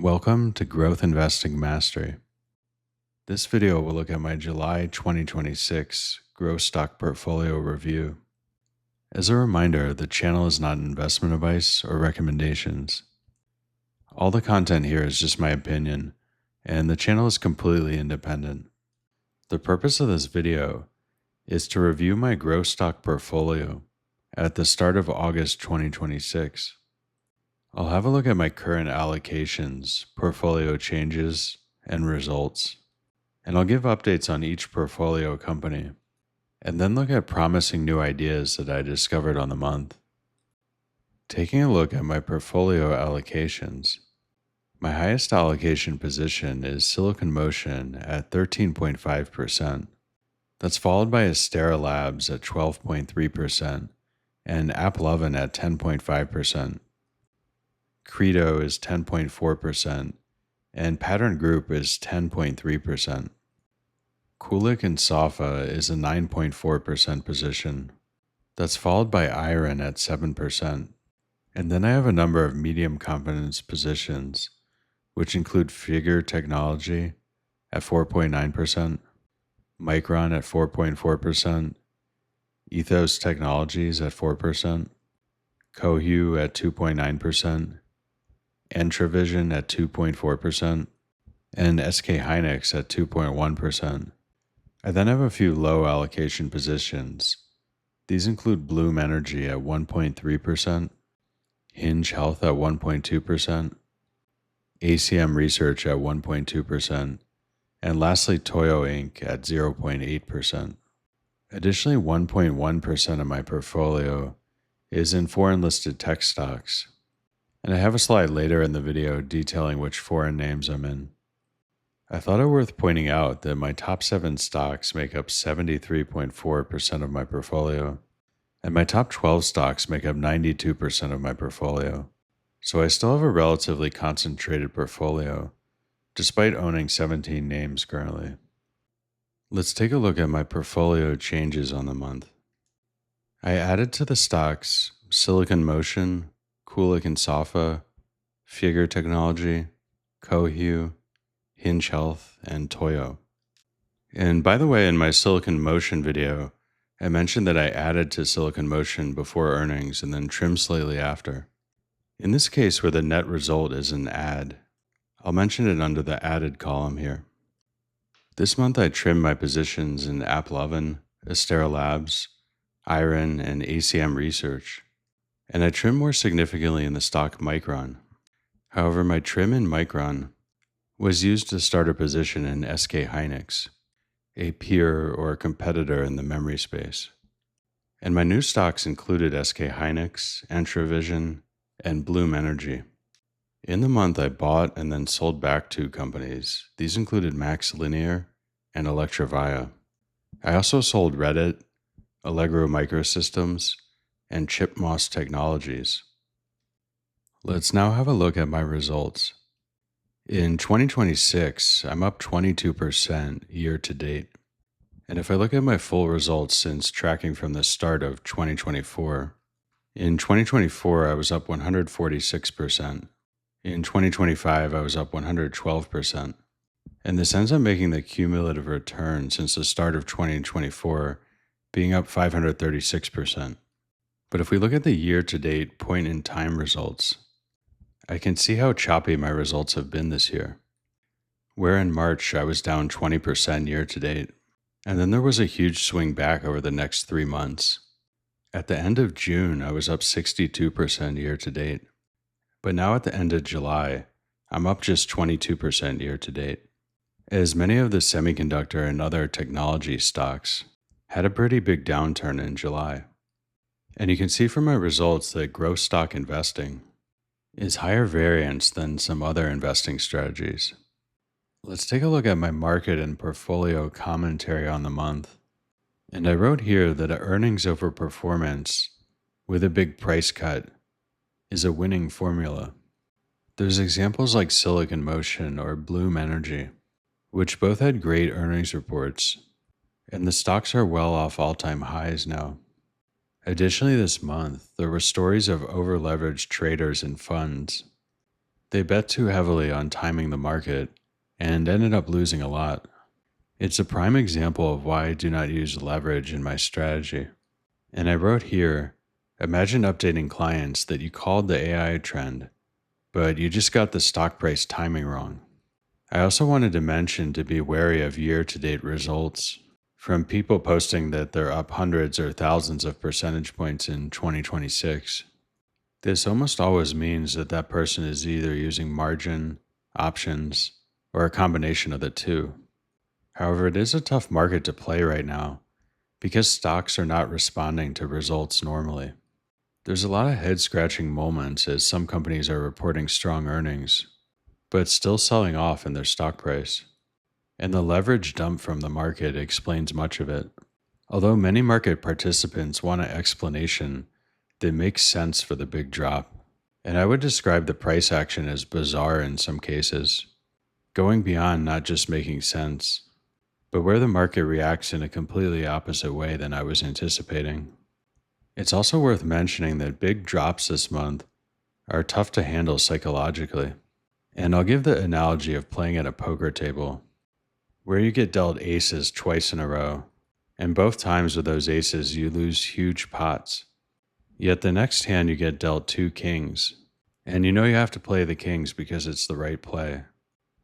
Welcome to Growth Investing Mastery. This video will look at my July 2026 growth stock portfolio review. As a reminder, the channel is not investment advice or recommendations. All the content here is just my opinion, and the channel is completely independent. The purpose of this video is to review my growth stock portfolio at the start of August 2026. I'll have a look at my current allocations, portfolio changes, and results, and I'll give updates on each portfolio company, and then look at promising new ideas that I discovered on the month. Taking a look at my portfolio allocations, my highest allocation position is Silicon Motion at 13.5%. That's followed by Astera Labs at 12.3% and AppLovin at 10.5%. Credo is 10.4%, and Pattern Group is 10.3%. Kulicke and Soffa is a 9.4% position. That's followed by Iren at 7%. And then I have a number of medium confidence positions, which include FIGR Technology at 4.9%, Micron at 4.4%, Ethos Technologies at 4%, COHU at 2.9%, Entravision at 2.4%, and SK Hynix at 2.1%. I then have a few low allocation positions. These include Bloom Energy at 1.3%, Hinge Health at 1.2%, ACM Research at 1.2%, and lastly Toyo Inc at 0.8%. Additionally, 1.1% of my portfolio is in foreign listed tech stocks, and I have a slide later in the video detailing which foreign names I'm in. I thought it worth pointing out that my top 7 stocks make up 73.4% of my portfolio, and my top 12 stocks make up 92% of my portfolio. So I still have a relatively concentrated portfolio, despite owning 17 names currently. Let's take a look at my portfolio changes on the month. I added to the stocks Silicon Motion, Kulicke and Soffa, FIGR Technology, COHU, Hinge Health, and Toyo. And by the way, in my Silicon Motion video, I mentioned that I added to Silicon Motion before earnings and then trimmed slightly after. In this case, where the net result is an add, I'll mention it under the added column here. This month I trimmed my positions in AppLovin, Astera Labs, Iren, and ACM Research, and I trimmed more significantly in the stock Micron. However, my trim in Micron was used to start a position in SK Hynix, a peer or competitor in the memory space. And my new stocks included SK Hynix, Entravision, and Bloom Energy. In the month, I bought and then sold back 2 companies. These included MaxLinear and Electrovaya. I also sold Reddit, Allegro Microsystems, and ChipMOS Technologies. Let's now have a look at my results. In 2026, I'm up 22% year to date. And if I look at my full results since tracking from the start of 2024, in 2024, I was up 146%. In 2025, I was up 112%. And this ends up making the cumulative return since the start of 2024 being up 536%. But if we look at the year-to-date point-in-time results, I can see how choppy my results have been this year. Where in March, I was down 20% year-to-date, and then there was a huge swing back over the next 3 months. At the end of June, I was up 62% year-to-date, but now at the end of July, I'm up just 22% year-to-date, as many of the semiconductor and other technology stocks had a pretty big downturn in July. And you can see from my results that growth stock investing is higher variance than some other investing strategies. Let's take a look at my market and portfolio commentary on the month. And I wrote here that earnings over performance with a big price cut is a winning formula. There's examples like Silicon Motion or Bloom Energy, which both had great earnings reports, and the stocks are well off all-time highs now. Additionally, this month, there were stories of over-leveraged traders and funds They bet too heavily on timing the market and ended up losing a lot. It's a prime example of why I do not use leverage in my strategy. And I wrote here, imagine updating clients that you called the AI trend, but you just got the stock price timing wrong. I also wanted to mention to be wary of year-to-date results from people posting that they're up hundreds or thousands of percentage points in 2026. This almost always means that that person is either using margin, options, or a combination of the two. However, it is a tough market to play right now because stocks are not responding to results normally. There's a lot of head-scratching moments as some companies are reporting strong earnings, but still selling off in their stock price. And the leverage dump from the market explains much of it. Although many market participants want an explanation that makes sense for the big drop, and I would describe the price action as bizarre in some cases, going beyond not just making sense, but where the market reacts in a completely opposite way than I was anticipating. It's also worth mentioning that big drops this month are tough to handle psychologically. And I'll give the analogy of playing at a poker table, where you get dealt aces twice in a row, and both times with those aces you lose huge pots. Yet the next hand you get dealt two kings, and you know you have to play the kings because it's the right play.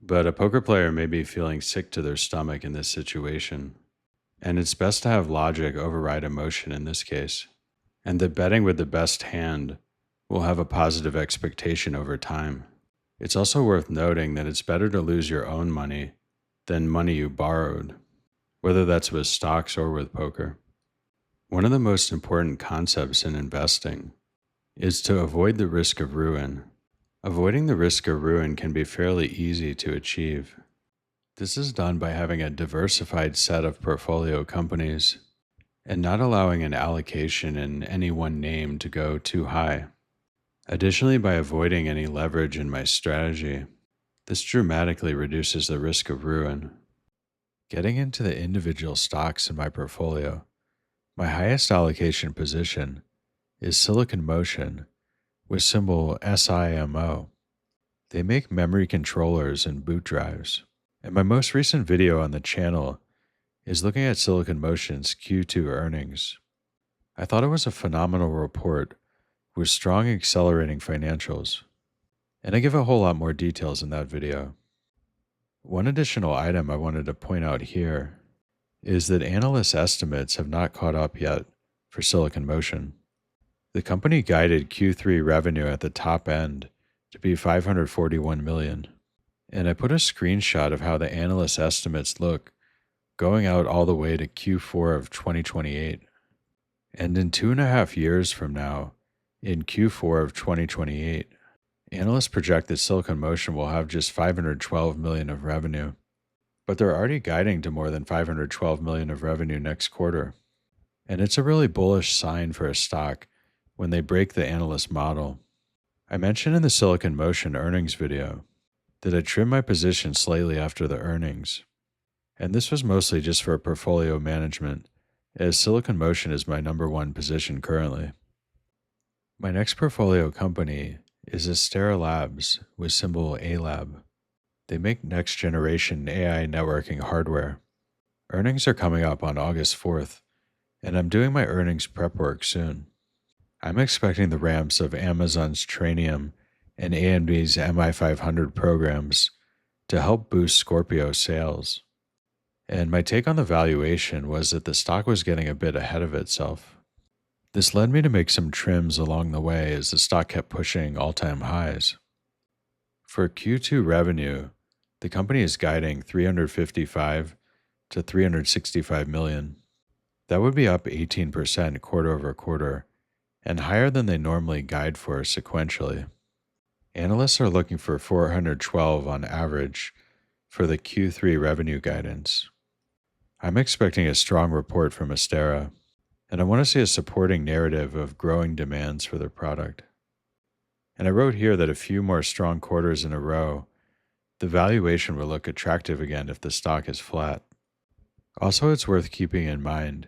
But a poker player may be feeling sick to their stomach in this situation, and it's best to have logic override emotion in this case, and that betting with the best hand will have a positive expectation over time. It's also worth noting that it's better to lose your own money than money you borrowed, whether that's with stocks or with poker. One of the most important concepts in investing is to avoid the risk of ruin. Avoiding the risk of ruin can be fairly easy to achieve. This is done by having a diversified set of portfolio companies and not allowing an allocation in any one name to go too high. Additionally, by avoiding any leverage in my strategy, this dramatically reduces the risk of ruin. Getting into the individual stocks in my portfolio, my highest allocation position is Silicon Motion with symbol SIMO. They make memory controllers and boot drives. And my most recent video on the channel is looking at Silicon Motion's Q2 earnings. I thought it was a phenomenal report with strong accelerating financials, and I give a whole lot more details in that video. One additional item I wanted to point out here is that analyst estimates have not caught up yet for Silicon Motion. The company guided Q3 revenue at the top end to be $541 million, and I put a screenshot of how the analyst estimates look going out all the way to Q4 of 2028. And in 2.5 years from now, in Q4 of 2028, analysts project that Silicon Motion will have just $512 million of revenue, but they're already guiding to more than $512 million of revenue next quarter. And it's a really bullish sign for a stock when they break the analyst model. I mentioned in the Silicon Motion earnings video that I trimmed my position slightly after the earnings, and this was mostly just for portfolio management, as Silicon Motion is my #1 position currently. My next portfolio company is Astera Labs with symbol ALAB. They make next-generation AI networking hardware. Earnings are coming up on August 4th, and I'm doing my earnings prep work soon. I'm expecting the ramps of Amazon's Trainium and AMD's MI500 programs to help boost Scorpio sales. And my take on the valuation was that the stock was getting a bit ahead of itself. This led me to make some trims along the way as the stock kept pushing all-time highs. For Q2 revenue, the company is guiding $355 to $365 million. That would be up 18% quarter over quarter and higher than they normally guide for sequentially. Analysts are looking for 412 on average for the Q3 revenue guidance. I'm expecting a strong report from Astera, and I want to see a supporting narrative of growing demands for their product. And I wrote here that a few more strong quarters in a row, the valuation will look attractive again if the stock is flat. Also, it's worth keeping in mind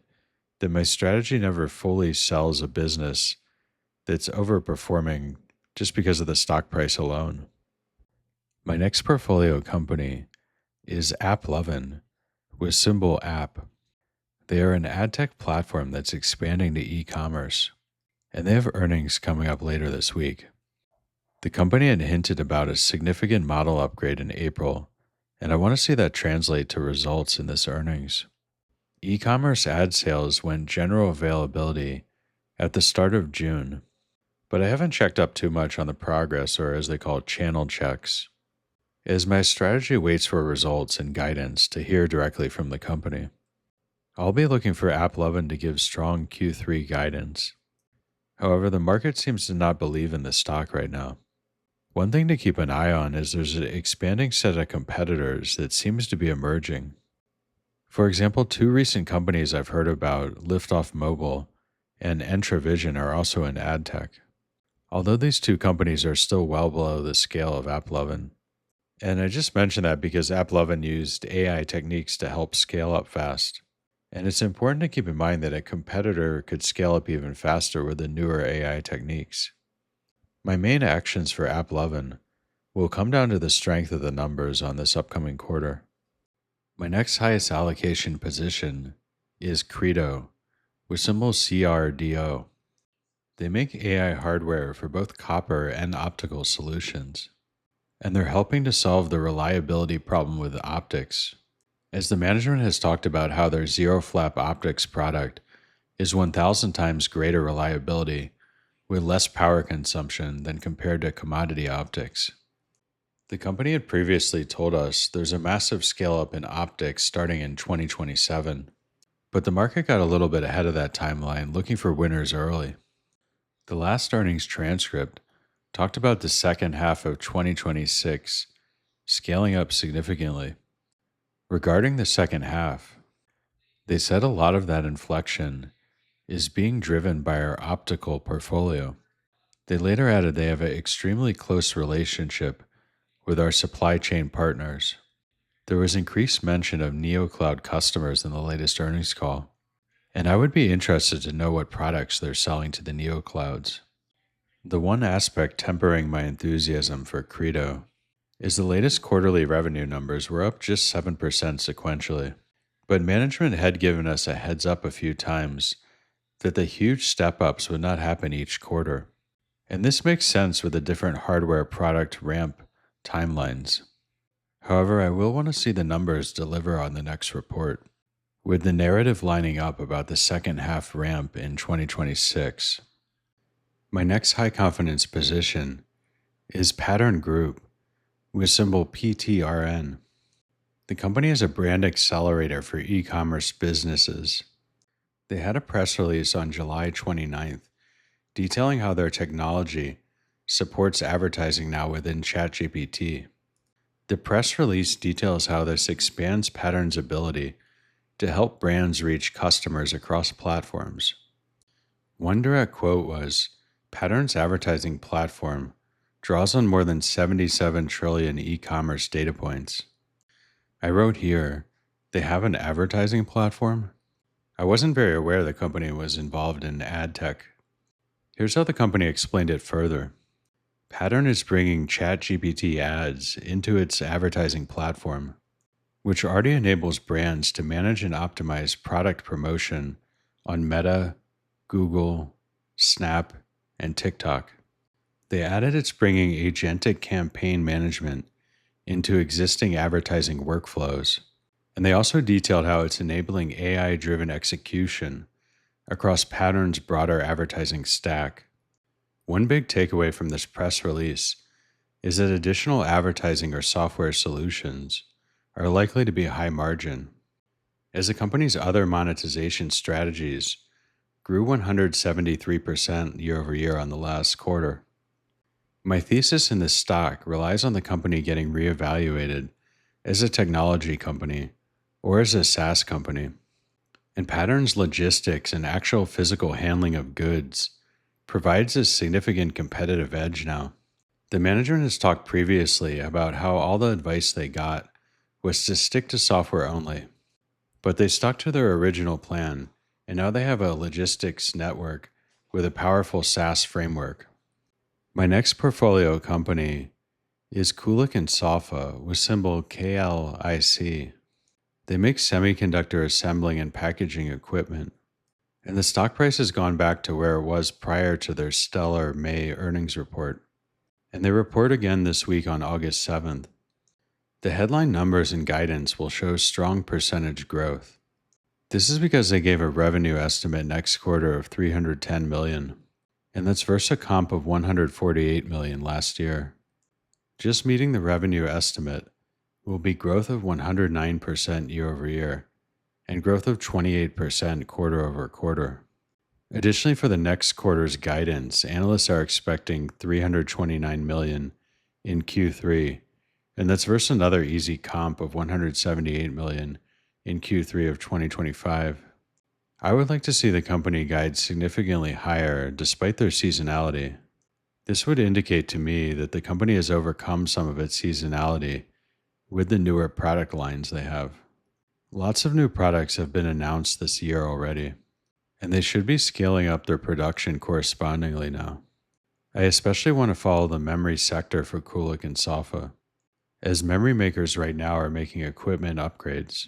that my strategy never fully sells a business that's overperforming just because of the stock price alone. My next portfolio company is AppLovin, with symbol App. They are an ad tech platform that's expanding to e-commerce, and they have earnings coming up later this week. The company had hinted about a significant model upgrade in April, and I want to see that translate to results in this earnings. E-commerce ad sales went general availability at the start of June, but I haven't checked up too much on the progress, or as they call it, channel checks, as my strategy waits for results and guidance to hear directly from the company. I'll be looking for AppLovin to give strong Q3 guidance. However, the market seems to not believe in the stock right now. One thing to keep an eye on is there's an expanding set of competitors that seems to be emerging. For example, two recent companies I've heard about, Liftoff Mobile and Entravision, are also in ad tech. Although these two companies are still well below the scale of AppLovin. And I just mentioned that because AppLovin used AI techniques to help scale up fast. And it's important to keep in mind that a competitor could scale up even faster with the newer AI techniques. My main actions for AppLovin will come down to the strength of the numbers on this upcoming quarter. My next highest allocation position is Credo, with symbol CRDO. They make AI hardware for both copper and optical solutions, and they're helping to solve the reliability problem with optics, as the management has talked about how their zero-flap optics product is 1,000 times greater reliability with less power consumption than compared to commodity optics. The company had previously told us there's a massive scale-up in optics starting in 2027, but the market got a little bit ahead of that timeline, looking for winners early. The last earnings transcript talked about the second half of 2026 scaling up significantly. Regarding the second half, they said a lot of that inflection is being driven by our optical portfolio. They later added they have an extremely close relationship with our supply chain partners. There was increased mention of NeoCloud customers in the latest earnings call, and I would be interested to know what products they're selling to the NeoClouds. The one aspect tempering my enthusiasm for Credo is the latest quarterly revenue numbers were up just 7% sequentially, but management had given us a heads up a few times that the huge step-ups would not happen each quarter. And this makes sense with the different hardware product ramp timelines. However, I will want to see the numbers deliver on the next report, with the narrative lining up about the second half ramp in 2026. My next high confidence position is Pattern Group, with symbol PTRN. The company is a brand accelerator for e-commerce businesses. They had a press release on July 29th detailing how their technology supports advertising now within ChatGPT. The press release details how this expands Pattern's ability to help brands reach customers across platforms. One direct quote was, "Pattern's advertising platform draws on more than 77 trillion e-commerce data points." I wrote here, they have an advertising platform? I wasn't very aware the company was involved in ad tech. Here's how the company explained it further. Pattern is bringing ChatGPT ads into its advertising platform, which already enables brands to manage and optimize product promotion on Meta, Google, Snap, and TikTok. They added it's bringing agentic campaign management into existing advertising workflows. And they also detailed how it's enabling AI-driven execution across Pattern's broader advertising stack. One big takeaway from this press release is that additional advertising or software solutions are likely to be high margin, as the company's other monetization strategies grew 173% year over year on the last quarter. My thesis in this stock relies on the company getting reevaluated as a technology company or as a SaaS company, and Pattern's logistics and actual physical handling of goods provides a significant competitive edge now. The management has talked previously about how all the advice they got was to stick to software only, but they stuck to their original plan, and now they have a logistics network with a powerful SaaS framework. My next portfolio company is Kulicke and Soffa with symbol KLIC. They make semiconductor assembling and packaging equipment, and the stock price has gone back to where it was prior to their stellar May earnings report. And they report again this week on August 7th. The headline numbers and guidance will show strong percentage growth. This is because they gave a revenue estimate next quarter of $310 million, and that's versus a comp of $148 million last year. Just meeting the revenue estimate will be growth of 109% year over year and growth of 28% quarter over quarter. Additionally, for the next quarter's guidance, analysts are expecting $329 million in Q3, and that's versus another easy comp of $178 million in Q3 of 2025. I would like to see the company guide significantly higher despite their seasonality. This would indicate to me that the company has overcome some of its seasonality with the newer product lines they have. Lots of new products have been announced this year already, and they should be scaling up their production correspondingly now. I especially want to follow the memory sector for Kulicke and Soffa, as memory makers right now are making equipment upgrades.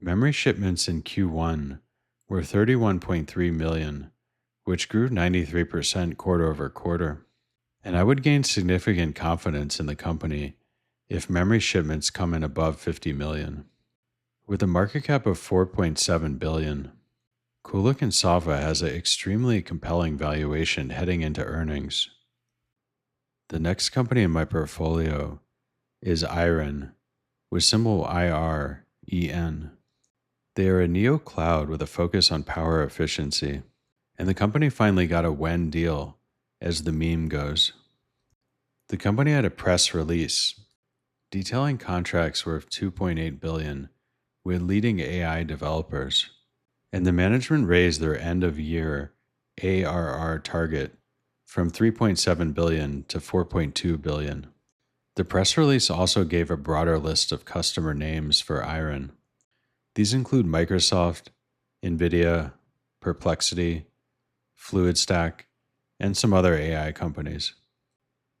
Memory shipments in Q1 were 31.3 million, which grew 93% quarter over quarter. And I would gain significant confidence in the company if memory shipments come in above 50 million. With a market cap of 4.7 billion, Kulicke and Soffa has an extremely compelling valuation heading into earnings. The next company in my portfolio is Iren, with symbol IREN. They are a neo cloud with a focus on power efficiency, and the company finally got a when deal, as the meme goes. The company had a press release detailing contracts worth $2.8 billion with leading AI developers, and the management raised their end-of-year ARR target from $3.7 billion to $4.2 billion. The press release also gave a broader list of customer names for Iren. These include Microsoft, NVIDIA, Perplexity, FluidStack, and some other AI companies.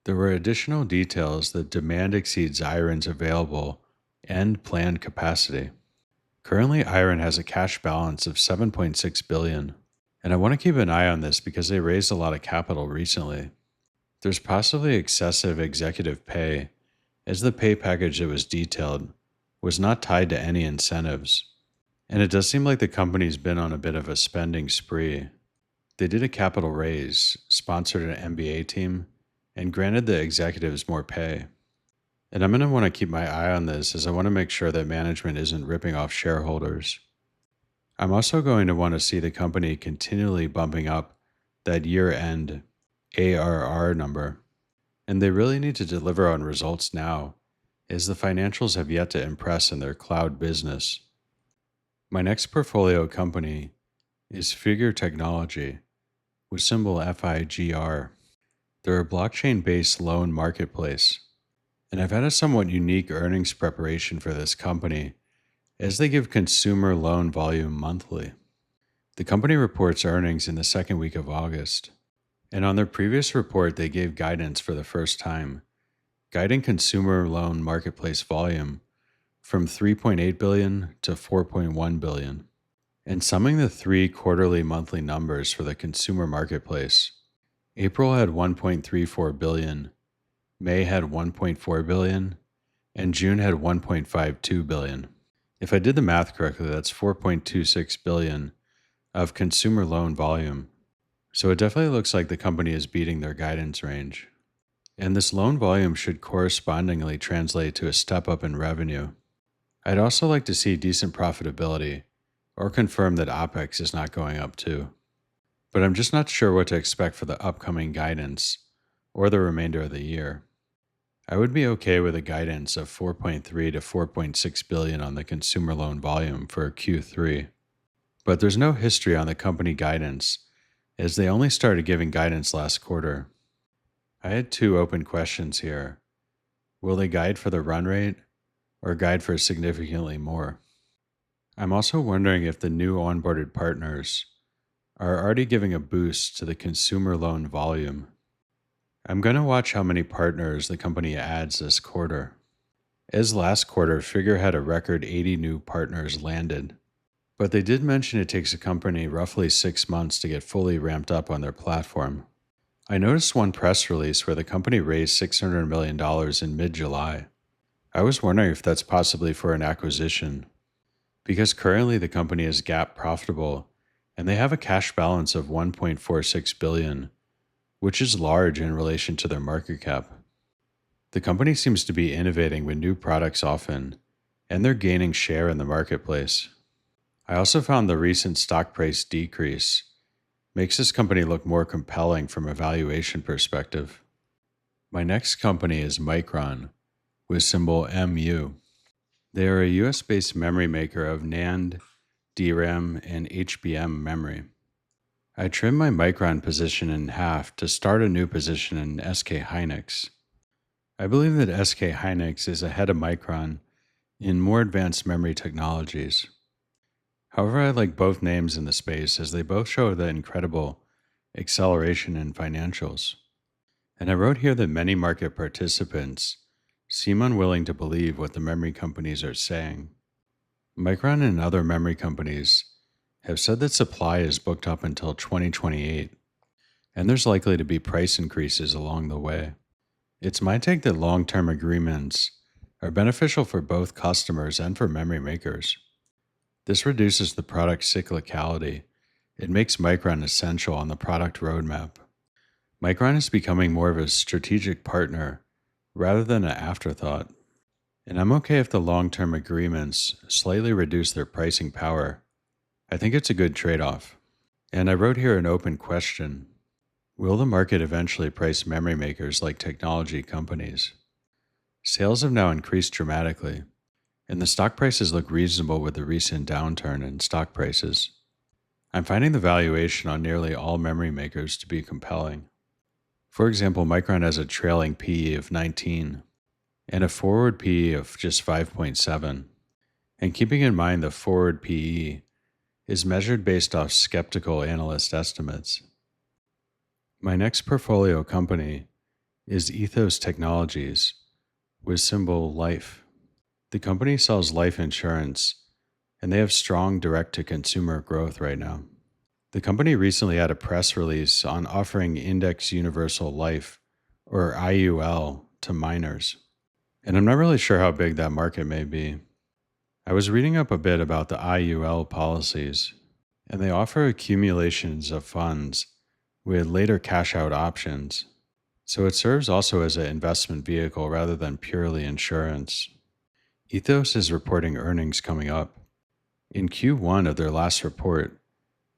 There were additional details that demand exceeds Iren's available and planned capacity. Currently, Iren has a cash balance of $7.6 billion, and I want to keep an eye on this because they raised a lot of capital recently. There's possibly excessive executive pay, as the pay package that was detailed was not tied to any incentives, and it does seem like the company's been on a bit of a spending spree. They did a capital raise, sponsored an MBA team, and granted the executives more pay. And I'm going to want to keep my eye on this as I want to make sure that management isn't ripping off shareholders. I'm also going to want to see the company continually bumping up that year-end ARR number. And they really need to deliver on results now, as the financials have yet to impress in their cloud business. My next portfolio company is FIGR Technology, with symbol FIGR. They're a blockchain-based loan marketplace, and I've had a somewhat unique earnings preparation for this company, as they give consumer loan volume monthly. The company reports earnings in the second week of August, and on their previous report they gave guidance for the first time, guiding consumer loan marketplace volume from 3.8 billion to 4.1 billion. And summing the three quarterly monthly numbers for the consumer marketplace, April had 1.34 billion, May had 1.4 billion, and June had 1.52 billion. If I did the math correctly, that's 4.26 billion of consumer loan volume. So it definitely looks like the company is beating their guidance range. And this loan volume should correspondingly translate to a step up in revenue. I'd also like to see decent profitability, or confirm that OPEX is not going up too. But I'm just not sure what to expect for the upcoming guidance or the remainder of the year. I would be okay with a guidance of 4.3 to 4.6 billion on the consumer loan volume for Q3. But there's no history on the company guidance, as they only started giving guidance last quarter. I had two open questions here. Will they guide for the run rate or guide for significantly more? I'm also wondering if the new onboarded partners are already giving a boost to the consumer loan volume. I'm going to watch how many partners the company adds this quarter. As last quarter, FIGR had a record 80 new partners landed, but they did mention it takes a company roughly 6 months to get fully ramped up on their platform. I noticed one press release where the company raised $600 million in mid-July. I was wondering if that's possibly for an acquisition, because currently the company is GAAP profitable and they have a cash balance of $1.46 billion, which is large in relation to their market cap. The company seems to be innovating with new products often, and they're gaining share in the marketplace. I also found the recent stock price decrease makes this company look more compelling from a valuation perspective. My next company is Micron, with symbol MU. They are a US-based memory maker of NAND, DRAM, and HBM memory. I trimmed my Micron position in half to start a new position in SK Hynix. I believe that SK Hynix is ahead of Micron in more advanced memory technologies. However, I like both names in the space as they both show the incredible acceleration in financials. And I wrote here that many market participants seem unwilling to believe what the memory companies are saying. Micron and other memory companies have said that supply is booked up until 2028, and there's likely to be price increases along the way. It's my take that long-term agreements are beneficial for both customers and for memory makers. This reduces the product cyclicality. It makes Micron essential on the product roadmap. Micron is becoming more of a strategic partner rather than an afterthought. And I'm okay if the long-term agreements slightly reduce their pricing power. I think it's a good trade-off. And I wrote here an open question. Will the market eventually price memory makers like technology companies? Sales have now increased dramatically, and the stock prices look reasonable with the recent downturn in stock prices. I'm finding the valuation on nearly all memory makers to be compelling. For example, Micron has a trailing PE of 19 and a forward PE of just 5.7. And keeping in mind the forward PE is measured based off skeptical analyst estimates. My next portfolio company is Ethos Technologies, with symbol LIFE. The company sells life insurance, and they have strong direct-to-consumer growth right now. The company recently had a press release on offering Index Universal Life, or IUL, to minors. And I'm not really sure how big that market may be. I was reading up a bit about the IUL policies, and they offer accumulations of funds with later cash-out options. So it serves also as an investment vehicle rather than purely insurance. Ethos is reporting earnings coming up. In Q1 of their last report,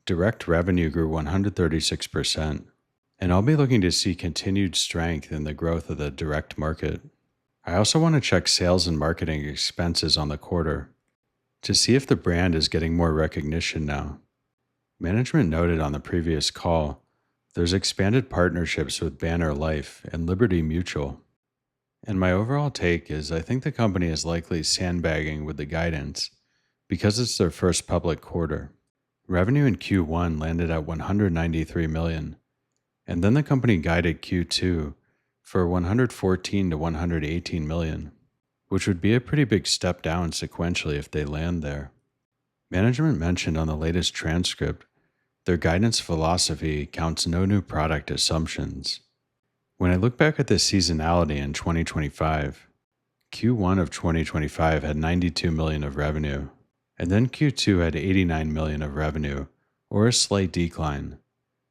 direct revenue grew 136%, and I'll be looking to see continued strength in the growth of the direct market. I also want to check sales and marketing expenses on the quarter to see if the brand is getting more recognition now. Management noted on the previous call there's expanded partnerships with Banner Life and Liberty Mutual. And my overall take is I think the company is likely sandbagging with the guidance because it's their first public quarter. Revenue in Q1 landed at $193 million, and then the company guided Q2 for $114 to $118 million, which would be a pretty big step down sequentially if they land there. Management mentioned on the latest transcript their guidance philosophy counts no new product assumptions. When I look back at the seasonality in 2025, Q1 of 2025 had $92 million of revenue, and then Q2 had $89 million of revenue, or a slight decline,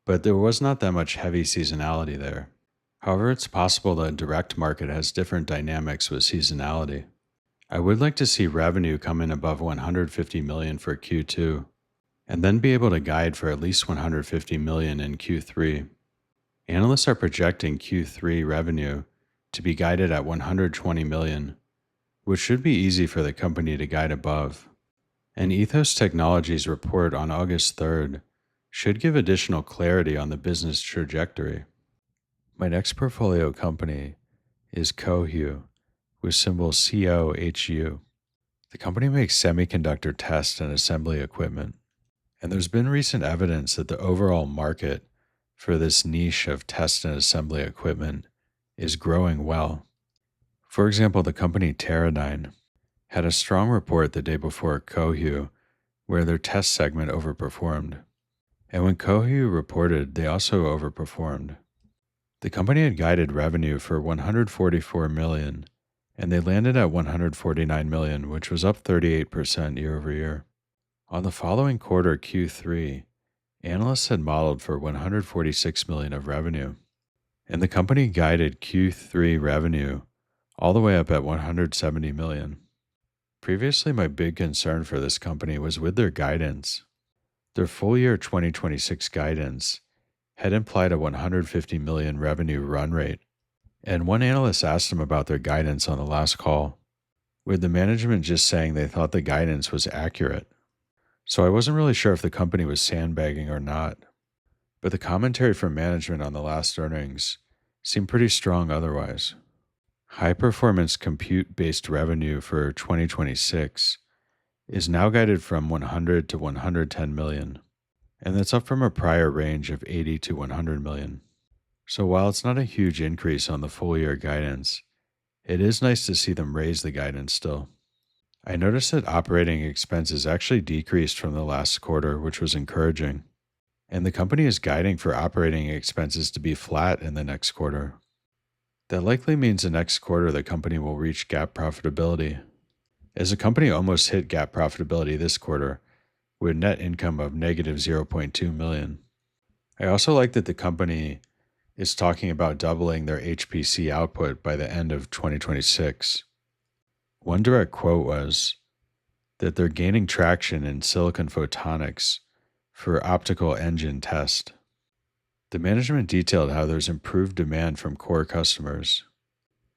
but there was not that much heavy seasonality there. However, it's possible the direct market has different dynamics with seasonality. I would like to see revenue come in above $150 million for Q2, and then be able to guide for at least $150 million in Q3. Analysts are projecting Q3 revenue to be guided at $120 million, which should be easy for the company to guide above. And Ethos Technologies' report on August 3rd should give additional clarity on the business trajectory. My next portfolio company is COHU, with symbol COHU. The company makes semiconductor test and assembly equipment, and there's been recent evidence that the overall market for this niche of test and assembly equipment is growing well. For example, the company Teradyne had a strong report the day before COHU, where their test segment overperformed. And when COHU reported, they also overperformed. The company had guided revenue for $144 million, and they landed at $149 million, which was up 38% year over year. On the following quarter, Q3, analysts had modeled for $146 million of revenue, and the company guided Q3 revenue all the way up at $170 million. Previously, my big concern for this company was with their guidance. Their full year 2026 guidance had implied a $150 million revenue run rate, and one analyst asked them about their guidance on the last call, with the management just saying they thought the guidance was accurate. So I wasn't really sure if the company was sandbagging or not, but the commentary from management on the last earnings seemed pretty strong otherwise. High-performance compute-based revenue for 2026 is now guided from $100 to $110 million, and that's up from a prior range of $80 to $100 million. So while it's not a huge increase on the full-year guidance, it is nice to see them raise the guidance still. I noticed that operating expenses actually decreased from the last quarter, which was encouraging, and the company is guiding for operating expenses to be flat in the next quarter. That likely means the next quarter the company will reach GAAP profitability, as the company almost hit GAAP profitability this quarter with net income of negative $0.2 million. I also like that the company is talking about doubling their HPC output by the end of 2026. One direct quote was that they're gaining traction in silicon photonics for optical engine test. The management detailed how there's improved demand from core customers,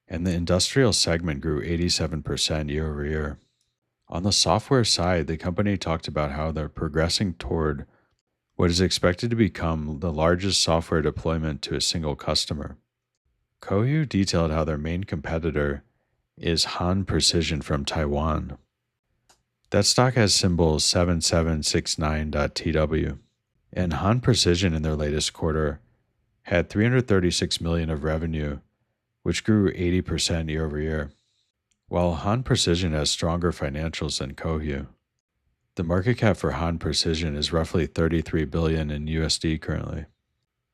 and the industrial segment grew 87% year over year. On the software side, the company talked about how they're progressing toward what is expected to become the largest software deployment to a single customer. COHU detailed how their main competitor is Han Precision from Taiwan. That stock has symbol 7769.TW. And Han Precision in their latest quarter had $336 million of revenue, which grew 80% year over year. While Han Precision has stronger financials than COHU, the market cap for Han Precision is roughly $33 billion in USD currently.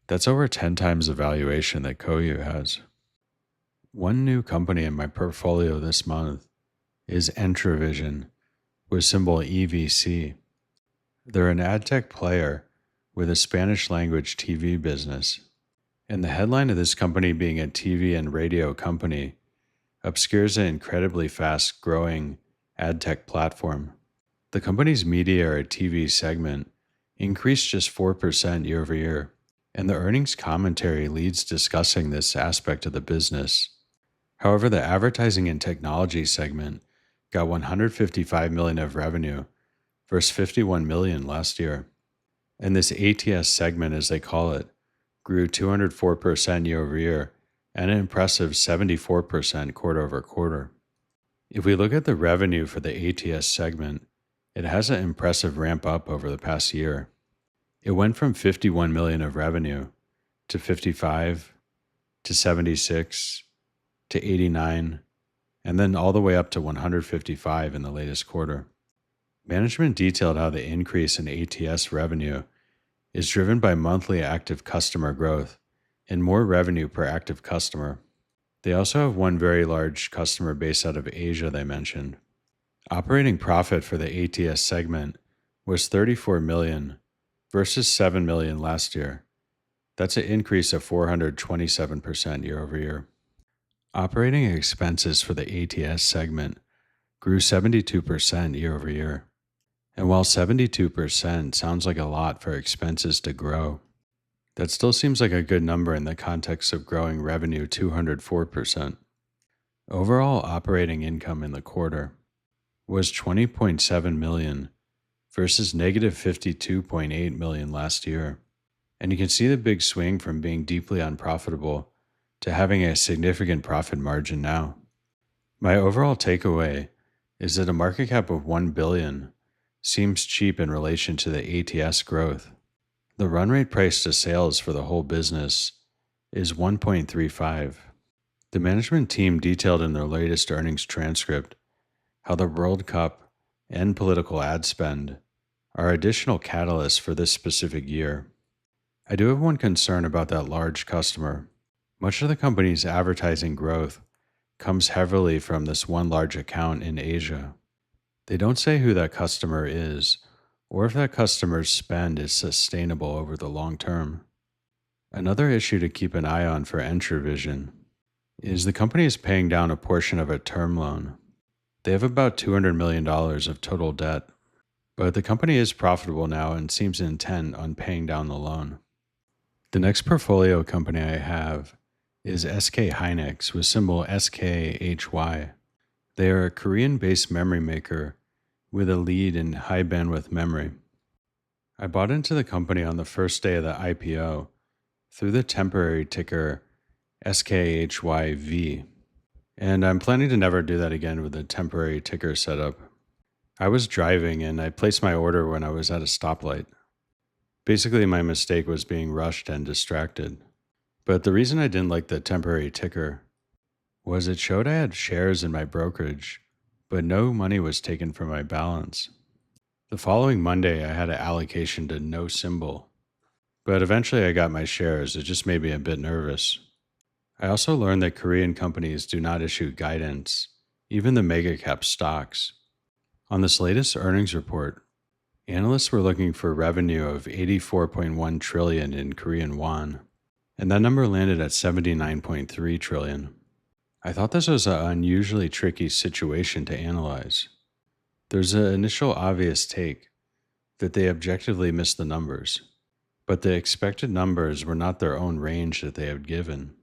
That's over 10 times the valuation that COHU has. One new company in my portfolio this month is Entravision, with symbol EVC. They're an ad tech player with a Spanish language TV business, and the headline of this company being a TV and radio company obscures an incredibly fast growing ad tech platform. The company's media or TV segment increased just 4% year over year, and the earnings commentary leads discussing this aspect of the business. However, the advertising and technology segment got $155 million of revenue versus $51 million last year. And this ATS segment, as they call it, grew 204% year over year and an impressive 74% quarter over quarter. If we look at the revenue for the ATS segment, it has an impressive ramp up over the past year. It went from $51 million of revenue to 55 to 76 to 89, and then all the way up to 155 in the latest quarter. Management detailed how the increase in ATS revenue is driven by monthly active customer growth and more revenue per active customer. They also have one very large customer based out of Asia they mentioned. Operating profit for the ATS segment was $34 million versus $7 million last year. That's an increase of 427% year over year. Operating expenses for the ATS segment grew 72% year over year. And while 72% sounds like a lot for expenses to grow, that still seems like a good number in the context of growing revenue 204%. Overall operating income in the quarter was $20.7 million versus negative $52.8 million last year. And you can see the big swing from being deeply unprofitable to having a significant profit margin now. My overall takeaway is that a market cap of $1 billion seems cheap in relation to the ATS growth. The run rate price to sales for the whole business is 1.35, The management team detailed in their latest earnings transcript how the World Cup and political ad spend are additional catalysts for this specific year. I do have one concern about that large customer. Much of the company's advertising growth comes heavily from this one large account in Asia. They don't say who that customer is, or if that customer's spend is sustainable over the long term. Another issue to keep an eye on for Entravision is the company is paying down a portion of a term loan. They have about $200 million of total debt, but the company is profitable now and seems intent on paying down the loan. The next portfolio company I have is SK Hynix with symbol SKHY. They are a Korean-based memory maker with a lead in high bandwidth memory. I bought into the company on the first day of the IPO through the temporary ticker SKHYV, and I'm planning to never do that again with the temporary ticker setup. I was driving and I placed my order when I was at a stoplight. Basically, my mistake was being rushed and distracted. But the reason I didn't like the temporary ticker was it showed I had shares in my brokerage, but no money was taken from my balance. The following Monday, I had an allocation to no symbol, but eventually I got my shares. It just made me a bit nervous. I also learned that Korean companies do not issue guidance, even the mega cap stocks. On this latest earnings report, analysts were looking for revenue of 84.1 trillion in Korean won, and that number landed at 79.3 trillion. I thought this was an unusually tricky situation to analyze. There's an initial obvious take that they objectively missed the numbers, but the expected numbers were not their own range that they had given.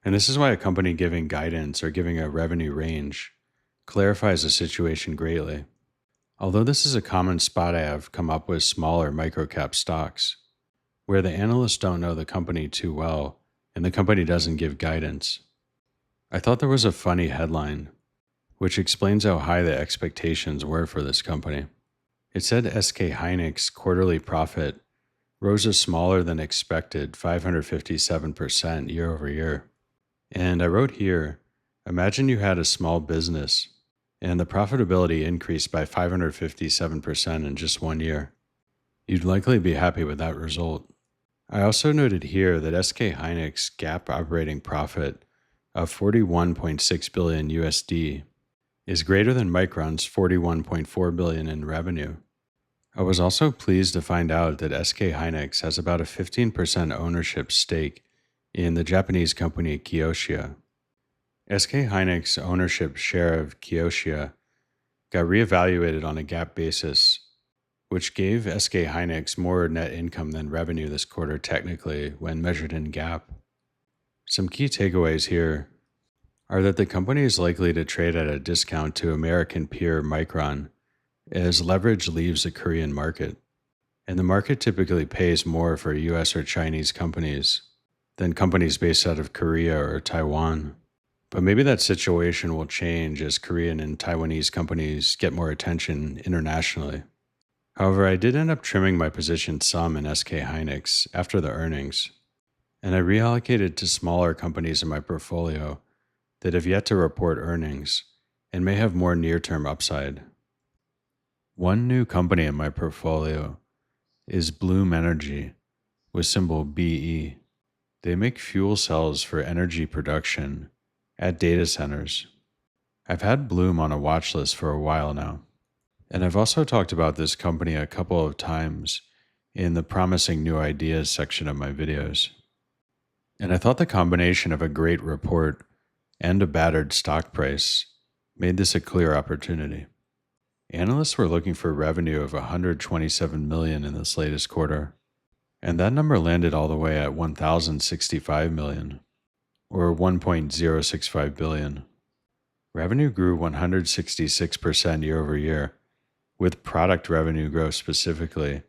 And this is why a company giving guidance or giving a revenue range clarifies the situation greatly. Although this is a common spot I have come up with smaller microcap stocks, where the analysts don't know the company too well and the company doesn't give guidance. I thought there was a funny headline, which explains how high the expectations were for this company. It said SK Hynix quarterly profit rose a smaller than expected 557% year over year. And I wrote here, imagine you had a small business and the profitability increased by 557% in just 1 year. You'd likely be happy with that result. I also noted here that SK Hynix GAAP operating profit of 41.6 billion USD is greater than Micron's 41.4 billion in revenue. I was also pleased to find out that SK Hynix has about a 15% ownership stake in the Japanese company KOHU. SK Hynix ownership share of KOHU got reevaluated on a GAAP basis, which gave SK Hynix more net income than revenue this quarter technically when measured in GAAP. Some key takeaways here are that the company is likely to trade at a discount to American peer Micron as leverage leaves the Korean market, and the market typically pays more for US or Chinese companies than companies based out of Korea or Taiwan. But maybe that situation will change as Korean and Taiwanese companies get more attention internationally. However, I did end up trimming my position some in SK Hynix after the earnings, and I reallocated to smaller companies in my portfolio that have yet to report earnings and may have more near-term upside. One new company in my portfolio is Bloom Energy with symbol BE. They make fuel cells for energy production at data centers. I've had Bloom on a watch list for a while now, and I've also talked about this company a couple of times in the promising new ideas section of my videos. And I thought the combination of a great report and a battered stock price made this a clear opportunity. Analysts were looking for revenue of 127 million in this latest quarter, and that number landed all the way at 1,065 million, or 1.065 billion. Revenue grew 166% year over year, with product revenue growth specifically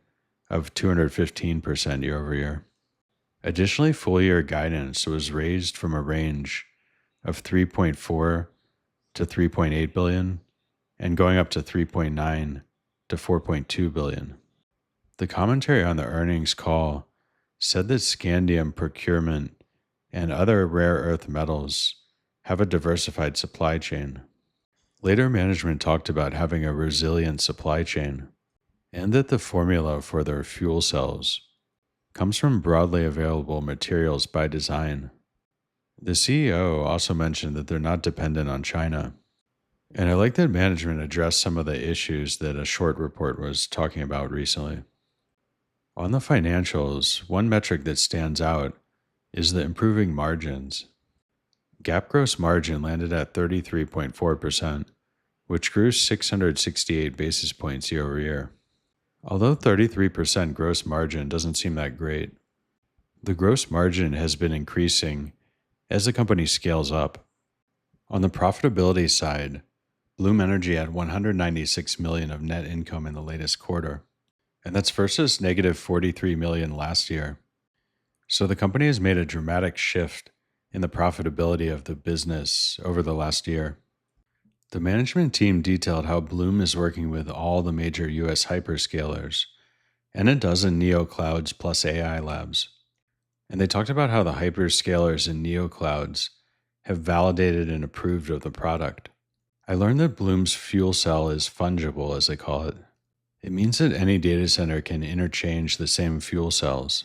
of 215% year over year. Additionally, full-year guidance was raised from a range of 3.4 to 3.8 billion and going up to 3.9 to 4.2 billion. The commentary on the earnings call said that scandium procurement and other rare earth metals have a diversified supply chain. Later, management talked about having a resilient supply chain, and that the formula for their fuel cells comes from broadly available materials by design. The CEO also mentioned that they're not dependent on China. And I like that management addressed some of the issues that a short report was talking about recently. On the financials, one metric that stands out is the improving margins. GAAP gross margin landed at 33.4%, which grew 668 basis points year over year. Although 33% gross margin doesn't seem that great, the gross margin has been increasing as the company scales up. On the profitability side, Bloom Energy had $196 million of net income in the latest quarter, and that's versus negative $43 million last year. So the company has made a dramatic shift in the profitability of the business over the last year. The management team detailed how Bloom is working with all the major US hyperscalers and a dozen neoclouds plus AI labs. And they talked about how the hyperscalers and neoclouds have validated and approved of the product. I learned that Bloom's fuel cell is fungible, as they call it. It means that any data center can interchange the same fuel cells.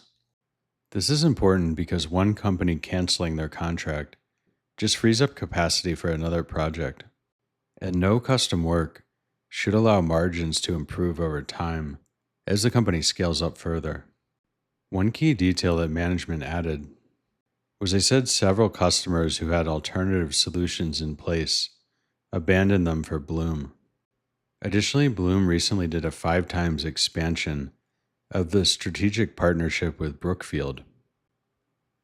This is important because one company canceling their contract just frees up capacity for another project. And no custom work should allow margins to improve over time as the company scales up further. One key detail that management added was they said several customers who had alternative solutions in place abandoned them for Bloom. Additionally, Bloom recently did a 5 times expansion of the strategic partnership with Brookfield.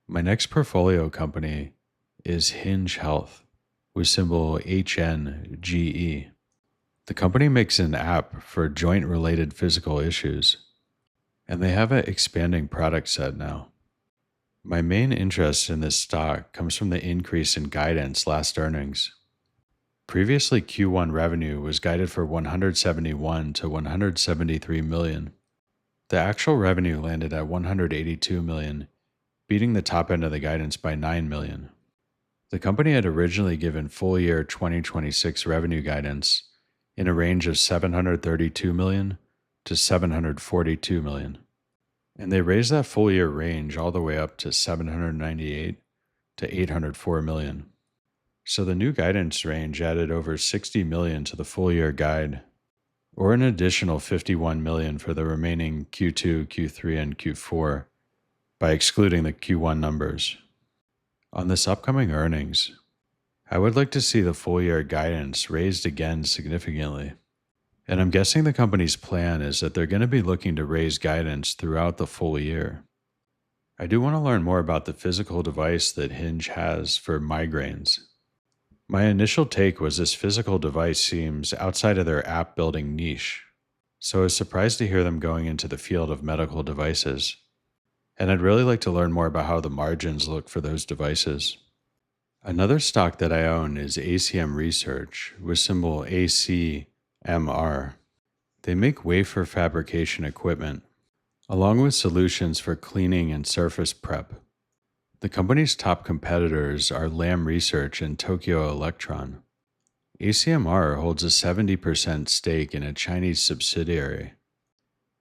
My next portfolio company is Hinge Health, with symbol HNGE. The company makes an app for joint-related physical issues, and they have an expanding product set now. My main interest in this stock comes from the increase in guidance last earnings. Previously, Q1 revenue was guided for $171 to $173 million. The actual revenue landed at $182 million, beating the top end of the guidance by $9 million. The company had originally given full year 2026 revenue guidance in a range of $732 million to $742 million. And they raised that full year range all the way up to $798 to $804 million. So the new guidance range added over $60 million to the full year guide, or an additional $51 million for the remaining Q2, Q3, and Q4 by excluding the Q1 numbers. On this upcoming earnings, I would like to see the full year guidance raised again significantly. And I'm guessing the company's plan is that they're going to be looking to raise guidance throughout the full year. I do want to learn more about the physical device that Hinge has for migraines. My initial take was this physical device seems outside of their app building niche, so I was surprised to hear them going into the field of medical devices. And I'd really like to learn more about how the margins look for those devices. Another stock that I own is ACM Research, with symbol ACMR. They make wafer fabrication equipment, along with solutions for cleaning and surface prep. The company's top competitors are Lam Research and Tokyo Electron. ACMR holds a 70% stake in a Chinese subsidiary,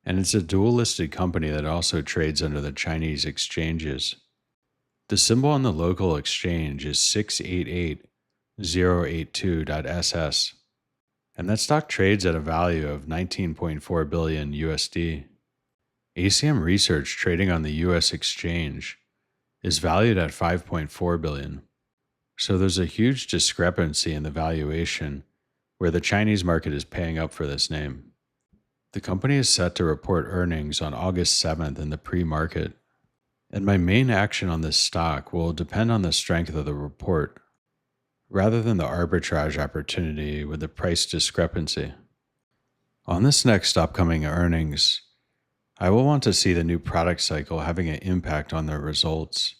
and it's a dual-listed company that also trades under the Chinese exchanges. The symbol on the local exchange is 688082.SS, and that stock trades at a value of $19.4 billion USD. ACM Research trading on the US exchange is valued at $5.4 billion. So there's a huge discrepancy in the valuation where the Chinese market is paying up for this name. The company is set to report earnings on August 7th in the pre-market, and my main action on this stock will depend on the strength of the report, rather than the arbitrage opportunity with the price discrepancy. On this next upcoming earnings, I will want to see the new product cycle having an impact on their results.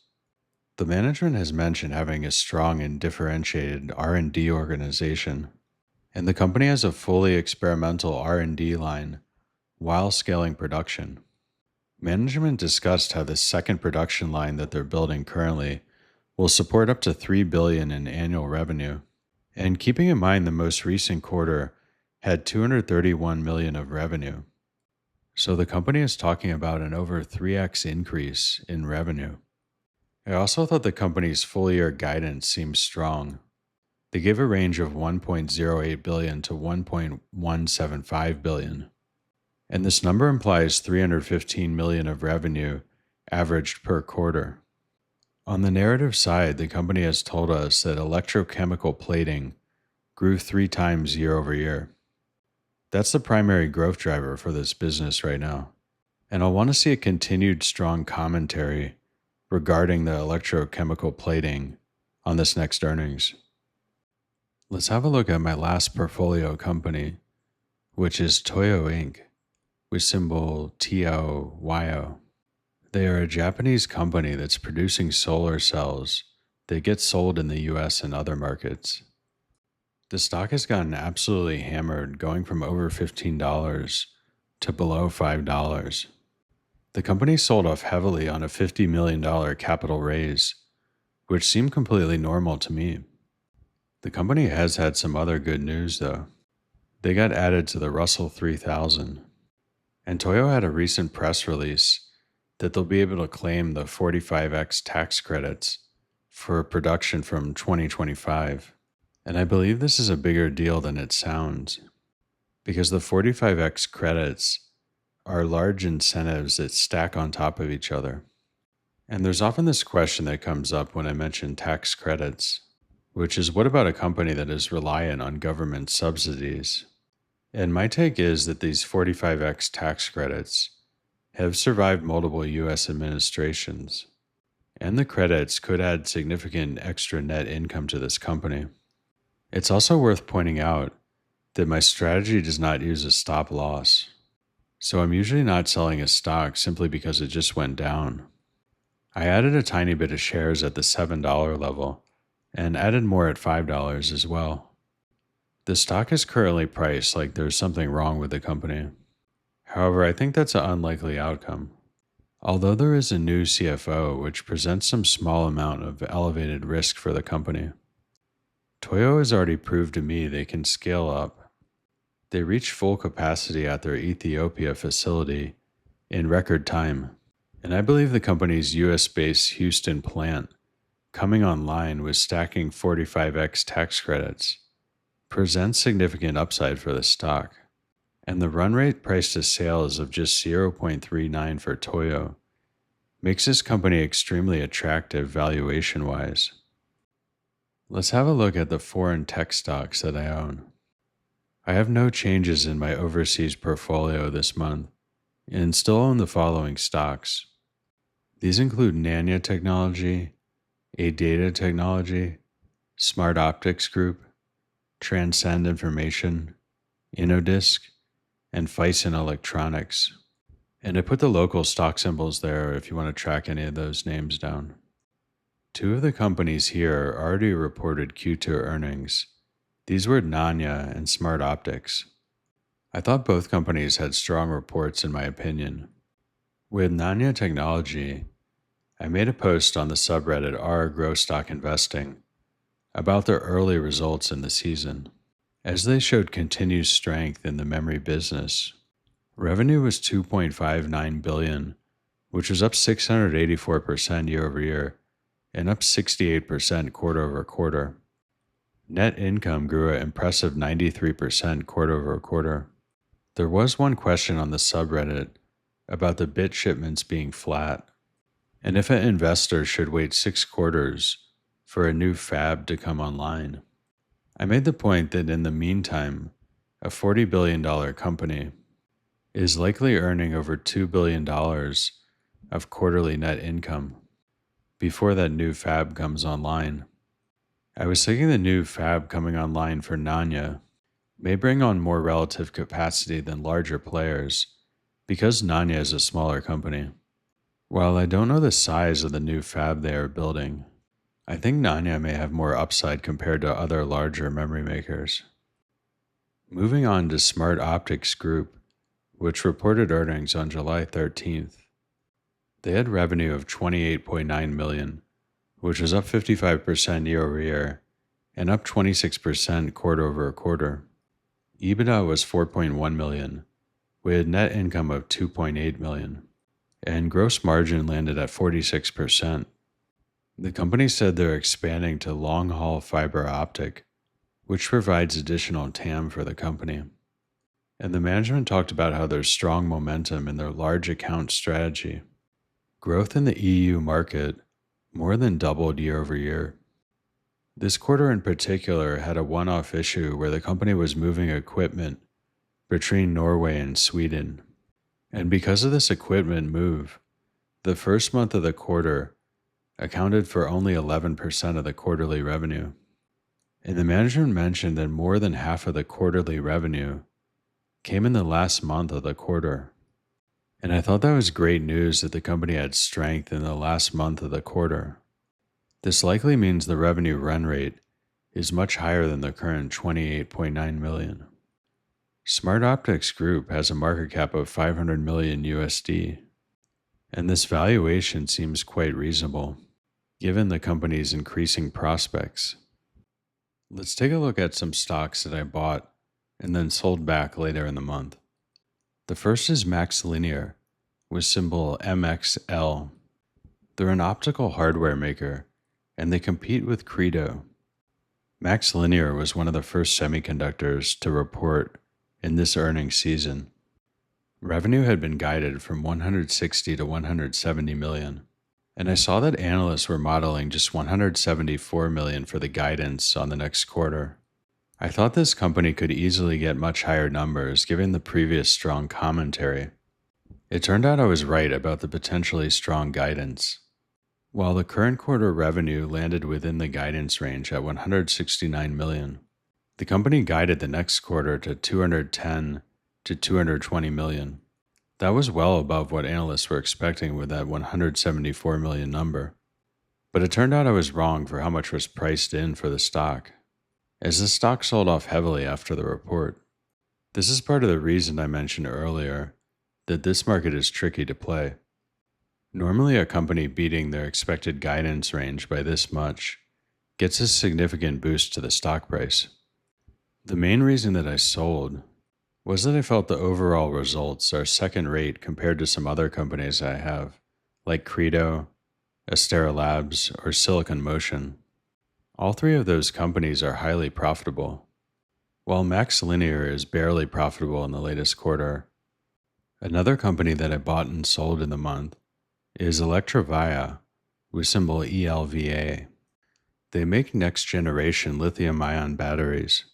The management has mentioned having a strong and differentiated R&D organization, and the company has a fully experimental R&D line while scaling production. Management discussed how the second production line that they're building currently will support up to $3 billion in annual revenue. And keeping in mind the most recent quarter had $231 million of revenue. So the company is talking about an over 3x increase in revenue. I also thought the company's full-year guidance seemed strong. They give a range of $1.08 billion to $1.175 billion. And this number implies $315 million of revenue averaged per quarter. On the narrative side, the company has told us that electrochemical plating grew 3 times year over year. That's the primary growth driver for this business right now. And I'll want to see a continued strong commentary regarding the electrochemical plating on this next earnings. Let's have a look at my last portfolio company, which is Toyo Inc, with symbol TOYO. They are a Japanese company that's producing solar cells that get sold in the US and other markets. The stock has gotten absolutely hammered, going from over $15 to below $5. The company sold off heavily on a $50 million capital raise, which seemed completely normal to me. The company has had some other good news though. They got added to the Russell 3000, and Toyo had a recent press release that they'll be able to claim the 45X tax credits for production from 2025. And I believe this is a bigger deal than it sounds, because the 45X credits are large incentives that stack on top of each other. And there's often this question that comes up when I mention tax credits, which is, what about a company that is reliant on government subsidies? And my take is that these 45X tax credits have survived multiple US administrations, and the credits could add significant extra net income to this company. It's also worth pointing out that my strategy does not use a stop loss, so I'm usually not selling a stock simply because it just went down. I added a tiny bit of shares at the $7 level and added more at $5 as well. The stock is currently priced like there's something wrong with the company. However, I think that's an unlikely outcome. Although there is a new CFO, which presents some small amount of elevated risk for the company. Toyo has already proved to me they can scale up. They reached full capacity at their Ethiopia facility in record time, and I believe the company's US-based Houston plant coming online with stacking 45X tax credits presents significant upside for the stock, and the run rate price to sales of just 0.39 for Toyo makes this company extremely attractive valuation-wise. Let's have a look at the foreign tech stocks that I own. I have no changes in my overseas portfolio this month and still own the following stocks. These include Nanya Technology, AData Technology, Smart Optics Group, Transcend Information, Innodisk, and Phison Electronics. And I put the local stock symbols there if you want to track any of those names down. 2 of the companies here already reported Q2 earnings. These were Nanya and Smart Optics. I thought both companies had strong reports in my opinion. With Nanya Technology, I made a post on the subreddit r/Growth Stock Investing about their early results in the season, as they showed continued strength in the memory business. Revenue was $2.59 billion, which was up 684% year over year and up 68% quarter over quarter. Net income grew at impressive 93% quarter over quarter. There was one question on the subreddit about the bit shipments being flat, and if an investor should wait 6 quarters for a new fab to come online. I made the point that in the meantime, a $40 billion company is likely earning over $2 billion of quarterly net income before that new fab comes online. I was thinking the new fab coming online for Nanya may bring on more relative capacity than larger players because Nanya is a smaller company. While I don't know the size of the new fab they are building, I think Nanya may have more upside compared to other larger memory makers. Moving on to Smart Optics Group, which reported earnings on July 13th. They had revenue of $28.9 million, which was up 55% year over year and up 26% quarter over quarter. EBITDA was $4.1 million, with net income of $2.8 million, and gross margin landed at 46%. The company said they're expanding to long-haul fiber optic, which provides additional TAM for the company. And the management talked about how there's strong momentum in their large account strategy. Growth in the EU market more than doubled year over year. This quarter in particular had a one-off issue where the company was moving equipment between Norway and Sweden. And because of this equipment move, the first month of the quarter accounted for only 11% of the quarterly revenue. And the management mentioned that more than half of the quarterly revenue came in the last month of the quarter. And I thought that was great news that the company had strength in the last month of the quarter. This likely means the revenue run rate is much higher than the current $28.9 million. Smart Optics Group has a market cap of $500 million USD, and this valuation seems quite reasonable, given the company's increasing prospects. Let's take a look at some stocks that I bought and then sold back later in the month. The first is MaxLinear, with symbol MXL. They're an optical hardware maker, and they compete with Credo. MaxLinear was one of the first semiconductors to report in this earnings season. Revenue had been guided from 160 to 170 million, and I saw that analysts were modeling just 174 million for the guidance on the next quarter. I thought this company could easily get much higher numbers given the previous strong commentary. It turned out I was right about the potentially strong guidance. While the current quarter revenue landed within the guidance range at 169 million, the company guided the next quarter to 210 to 220 million. That was well above what analysts were expecting with that 174 million number. But it turned out I was wrong for how much was priced in for the stock, as the stock sold off heavily after the report. This is part of the reason I mentioned earlier that this market is tricky to play. Normally, a company beating their expected guidance range by this much gets a significant boost to the stock price. The main reason that I sold was that I felt the overall results are second rate compared to some other companies I have, like Credo, Astera Labs, or Silicon Motion. All three of those companies are highly profitable, while MaxLinear is barely profitable in the latest quarter. Another company that I bought and sold in the month is Electrovaya, with symbol ELVA. They make next-generation lithium-ion batteries.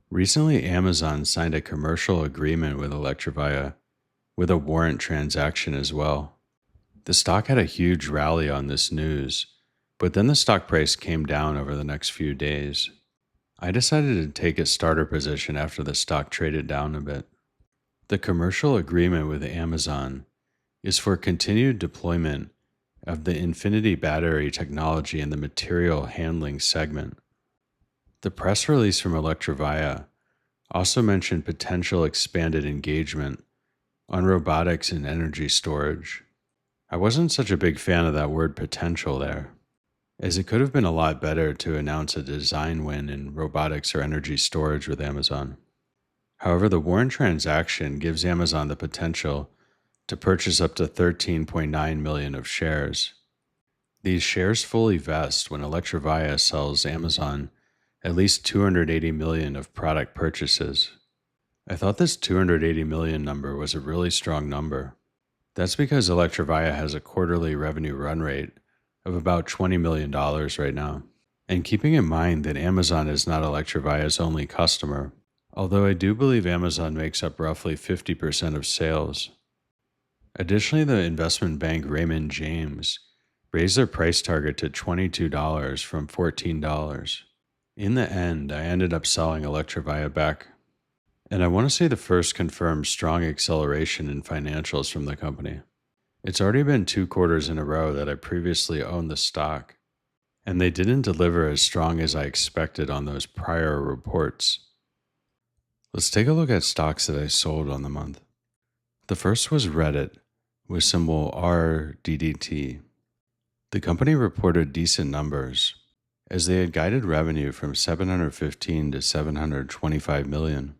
Recently, Amazon signed a commercial agreement with Electrovaya, with a warrant transaction as well. The stock had a huge rally on this news, but then the stock price came down over the next few days. I decided to take a starter position after the stock traded down a bit. The commercial agreement with Amazon is for continued deployment of the Infinity battery technology in the material handling segment. The press release from Electrovaya also mentioned potential expanded engagement on robotics and energy storage. I wasn't such a big fan of that word potential there, as it could have been a lot better to announce a design win in robotics or energy storage with Amazon. However, the warrant transaction gives Amazon the potential to purchase up to 13.9 million of shares. These shares fully vest when Electrovaya sells Amazon at least 280 million of product purchases. I thought this 280 million number was a really strong number. That's because Electrovaya has a quarterly revenue run rate of about $20 million right now. And keeping in mind that Amazon is not Electrovaya's only customer, although I do believe Amazon makes up roughly 50% of sales. Additionally, the investment bank Raymond James raised their price target to $22 from $14. In the end, I ended up selling Electrovaya back. And I want to say the first confirmed strong acceleration in financials from the company. It's already been 2 quarters in a row that I previously owned the stock, and they didn't deliver as strong as I expected on those prior reports. Let's take a look at stocks that I sold on the month. The first was Reddit, with symbol RDDT. The company reported decent numbers, as they had guided revenue from 715 to 725 million.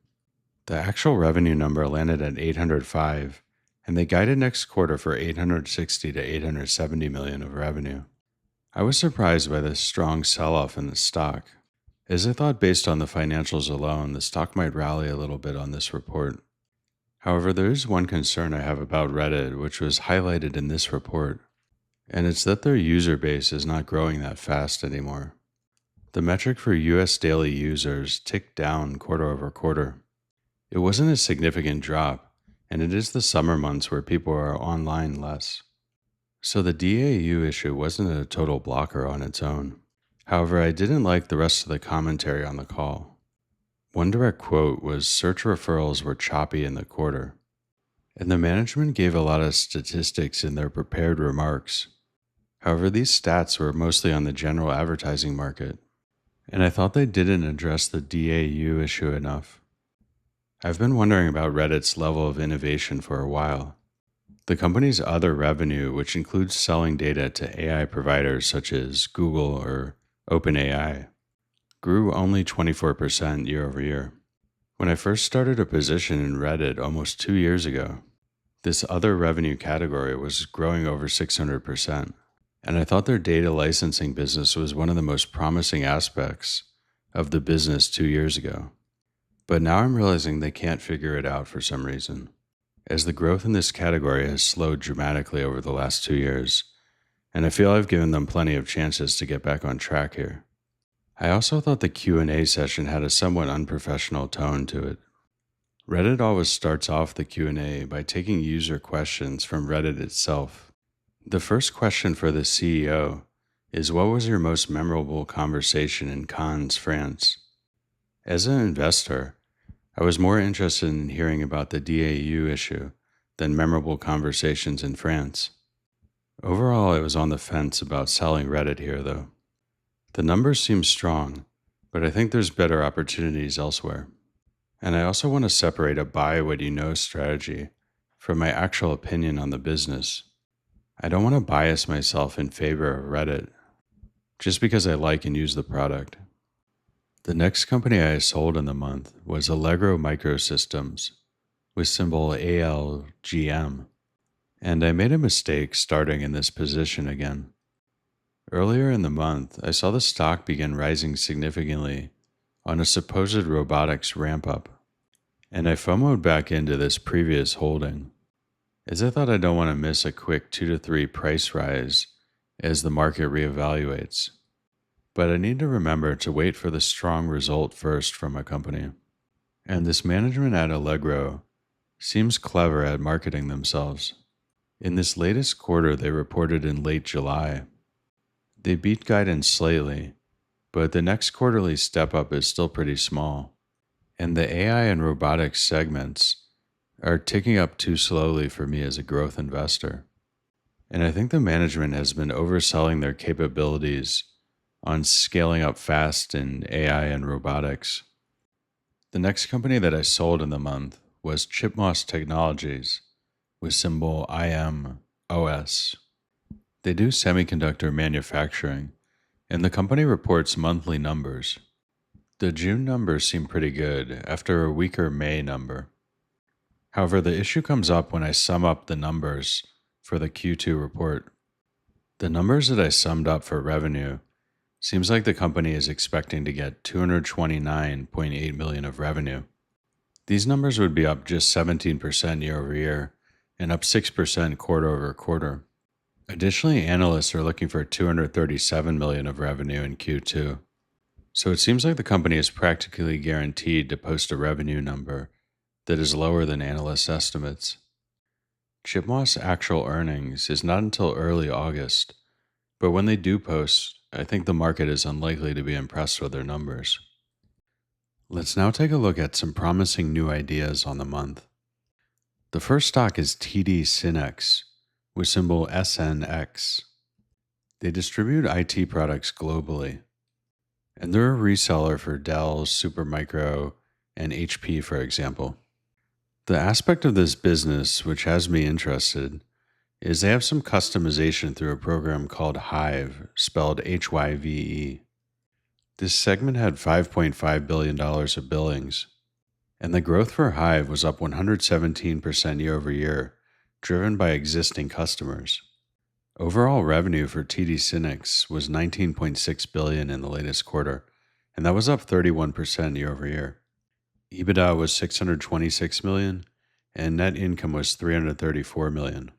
The actual revenue number landed at 805, and they guided next quarter for 860 to 870 million of revenue. I was surprised by this strong sell-off in the stock, as I thought based on the financials alone, the stock might rally a little bit on this report. However, there is one concern I have about Reddit, which was highlighted in this report, and it's that their user base is not growing that fast anymore. The metric for US daily users ticked down quarter over quarter. It wasn't a significant drop, and it is the summer months where people are online less. So the DAU issue wasn't a total blocker on its own. However, I didn't like the rest of the commentary on the call. One direct quote was search referrals were choppy in the quarter, and the management gave a lot of statistics in their prepared remarks. However, these stats were mostly on the general advertising market, and I thought they didn't address the DAU issue enough. I've been wondering about Reddit's level of innovation for a while. The company's other revenue, which includes selling data to AI providers such as Google or OpenAI, grew only 24% year over year. When I first started a position in Reddit almost 2 years ago, this other revenue category was growing over 600%, and I thought their data licensing business was one of the most promising aspects of the business 2 years ago. But now I'm realizing they can't figure it out for some reason, as the growth in this category has slowed dramatically over the last 2 years, and I feel I've given them plenty of chances to get back on track here. I also thought the Q&A session had a somewhat unprofessional tone to it. Reddit always starts off the Q&A by taking user questions from Reddit itself. The first question for the CEO is, what was your most memorable conversation in Cannes, France? As an investor, I was more interested in hearing about the DAU issue than memorable conversations in France. Overall, I was on the fence about selling Reddit here, though. The numbers seem strong, but I think there's better opportunities elsewhere. And I also want to separate a buy what you know strategy from my actual opinion on the business. I don't want to bias myself in favor of Reddit just because I like and use the product. The next company I sold in the month was Allegro Microsystems, with symbol ALGM, and I made a mistake starting in this position again. Earlier in the month, I saw the stock begin rising significantly on a supposed robotics ramp-up, and I FOMO'd back into this previous holding, as I thought I don't want to miss a quick 2 to 3 price rise as the market reevaluates. But I need to remember to wait for the strong result first from a company. And this management at Allegro seems clever at marketing themselves. In this latest quarter they reported in late July, they beat guidance slightly, but the next quarterly step up is still pretty small, and the AI and robotics segments are ticking up too slowly for me as a growth investor. And I think the management has been overselling their capabilities on scaling up fast in AI and robotics. The next company that I sold in the month was ChipMOS Technologies, with symbol IMOS. They do semiconductor manufacturing, and the company reports monthly numbers. The June numbers seem pretty good after a weaker May number. However, the issue comes up when I sum up the numbers for the Q2 report. The numbers that I summed up for revenue seems like the company is expecting to get 229.8 million of revenue. These numbers would be up just 17% year over year and up 6% quarter over quarter. Additionally, analysts are looking for 237 million of revenue in Q2. So it seems like the company is practically guaranteed to post a revenue number that is lower than analyst estimates. ChipMOS actual earnings is not until early August, but when they do post, I think the market is unlikely to be impressed with their numbers. Let's now take a look at some promising new ideas on the month. The first stock is TD SYNNEX, with symbol SNX. They distribute IT products globally, and they're a reseller for Dell, Supermicro, and HP, for example. The aspect of this business which has me interested is they have some customization through a program called Hive, spelled HYVE. This segment had $5.5 billion of billings, and the growth for Hive was up 117% year over year, driven by existing customers. Overall revenue for TD SYNNEX was $19.6 billion in the latest quarter, and that was up 31% year over year. EBITDA was $626 million, and net income was $334 million.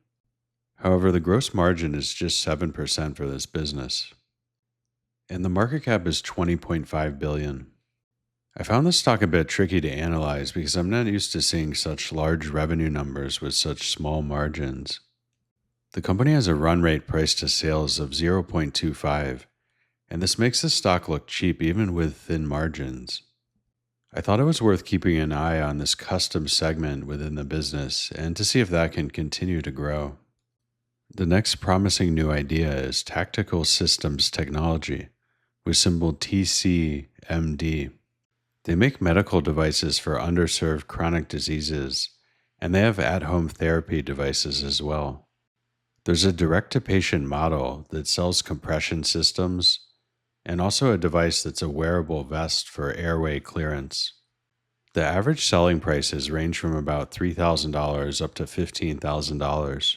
However, the gross margin is just 7% for this business, and the market cap is $20.5 billion. I found this stock a bit tricky to analyze because I'm not used to seeing such large revenue numbers with such small margins. The company has a run rate price to sales of 0.25, and this makes the stock look cheap even with thin margins. I thought it was worth keeping an eye on this custom segment within the business and to see if that can continue to grow. The next promising new idea is Tactical Systems Technology, with symbol TCMD. They make medical devices for underserved chronic diseases, and they have at-home therapy devices as well. There's a direct-to-patient model that sells compression systems, and also a device that's a wearable vest for airway clearance. The average selling prices range from about $3,000 up to $15,000,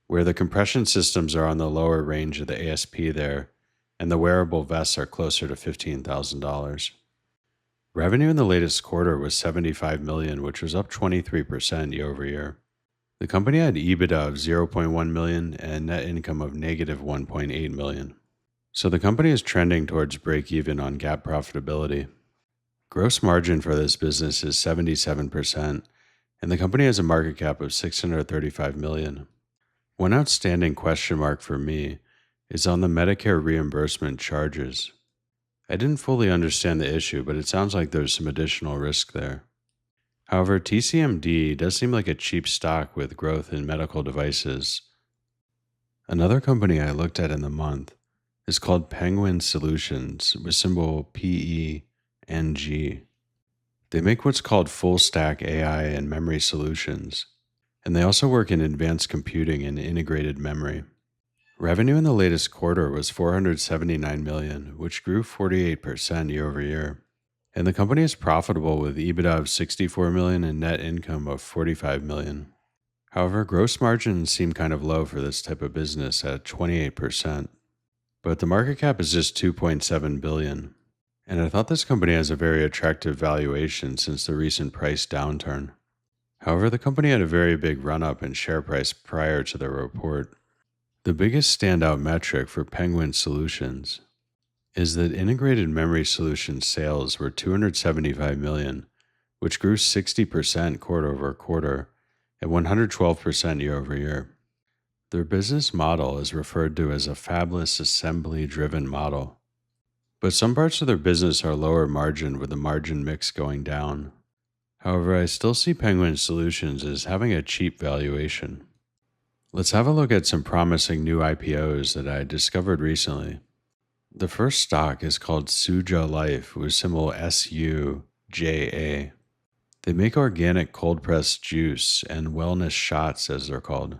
where the compression systems are on the lower range of the ASP there, and the wearable vests are closer to $15,000. Revenue in the latest quarter was $75 million, which was up 23% year over year. The company had EBITDA of $0.1 million and net income of negative $1.8 million. So the company is trending towards break even on GAAP profitability. Gross margin for this business is 77%, and the company has a market cap of $635 million. One outstanding question mark for me is on the Medicare reimbursement charges. I didn't fully understand the issue, but it sounds like there's some additional risk there. However, TCMD does seem like a cheap stock with growth in medical devices. Another company I looked at in the month is called Penguin Solutions, with symbol PENG. They make what's called full stack AI and memory solutions, and they also work in advanced computing and integrated memory. Revenue in the latest quarter was $479 million, which grew 48% year over year. And the company is profitable with EBITDA of $64 million and net income of $45 million. However, gross margins seem kind of low for this type of business at 28%. But the market cap is just $2.7 billion. And I thought this company has a very attractive valuation since the recent price downturn. However, the company had a very big run-up in share price prior to their report. The biggest standout metric for Penguin Solutions is that integrated memory solution sales were $275 million, which grew 60% quarter over quarter and 112% year over year. Their business model is referred to as a fabless assembly-driven model, but some parts of their business are lower margin with the margin mix going down. However, I still see Penguin Solutions as having a cheap valuation. Let's have a look at some promising new IPOs that I discovered recently. The first stock is called Suja Life with symbol SUJA. They make organic cold-pressed juice and wellness shots, as they're called.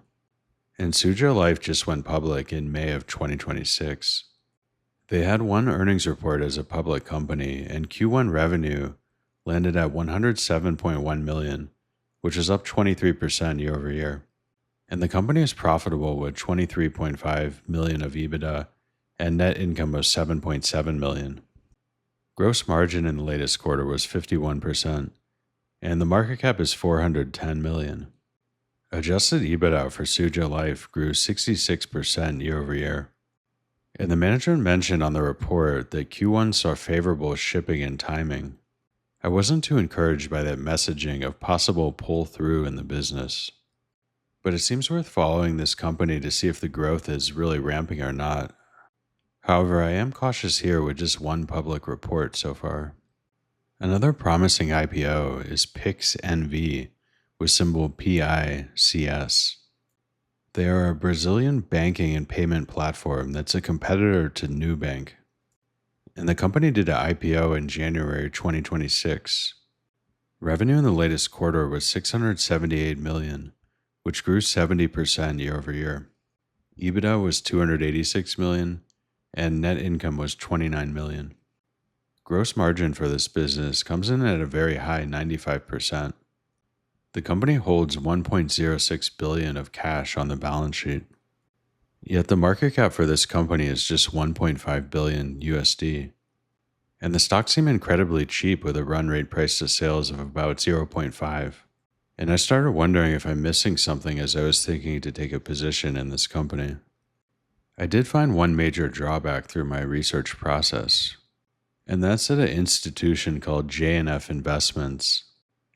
And Suja Life just went public in May of 2026. They had one earnings report as a public company, and Q1 revenue landed at $107.1 million, which is up 23% year over year. And the company is profitable with $23.5 million of EBITDA and net income of $7.7 million. Gross margin in the latest quarter was 51%, and the market cap is $410 million. Adjusted EBITDA for Suja Life grew 66% year over year. And the management mentioned on the report that Q1 saw favorable shipping and timing. I wasn't too encouraged by that messaging of possible pull-through in the business. But it seems worth following this company to see if the growth is really ramping or not. However, I am cautious here with just one public report so far. Another promising IPO is Pix NV with symbol PICS. They are a Brazilian banking and payment platform that's a competitor to Nubank. And the company did an IPO in January 2026. Revenue in the latest quarter was $678 million, which grew 70% year over year. EBITDA was $286 million, and net income was $29 million. Gross margin for this business comes in at a very high 95%. The company holds $1.06 billion of cash on the balance sheet. Yet the market cap for this company is just $1.5 billion USD. And the stocks seem incredibly cheap with a run rate price to sales of about 0.5. And I started wondering if I'm missing something as I was thinking to take a position in this company. I did find one major drawback through my research process, and that's that an institution called J&F Investments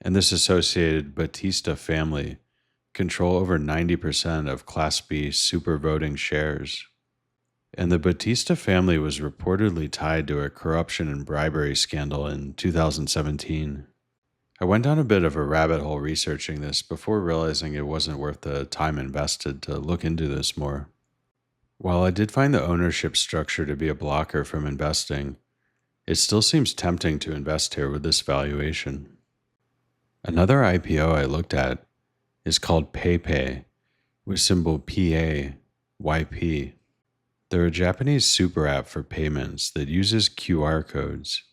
and this associated Batista family control over 90% of Class B super voting shares. And the Batista family was reportedly tied to a corruption and bribery scandal in 2017. I went down a bit of a rabbit hole researching this before realizing it wasn't worth the time invested to look into this more. While I did find the ownership structure to be a blocker from investing, it still seems tempting to invest here with this valuation. Another IPO I looked at is called PayPay, with symbol PAYP. They're a Japanese super app for payments that uses QR codes,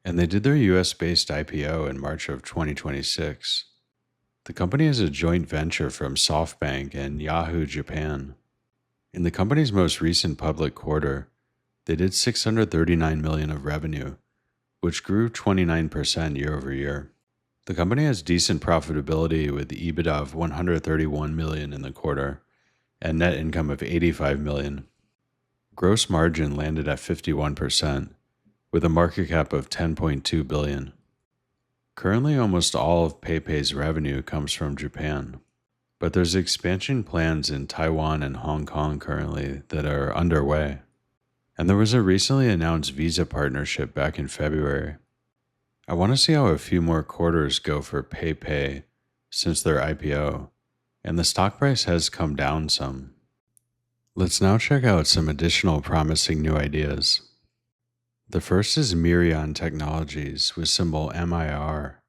and they did their US-based IPO in March of 2026. The company is a joint venture from SoftBank and Yahoo Japan. In the company's most recent public quarter, they did $639 million of revenue, which grew 29% year over year. The company has decent profitability with EBITDA of $131 million in the quarter and net income of $85 million. Gross margin landed at 51%, with a market cap of $10.2 billion. Currently, almost all of PayPay's revenue comes from Japan, but there's expansion plans in Taiwan and Hong Kong currently that are underway. And there was a recently announced Visa partnership back in February. I want to see how a few more quarters go for PayPay since their IPO, and the stock price has come down some. Let's now check out some additional promising new ideas. The first is Mirion Technologies with symbol MIR.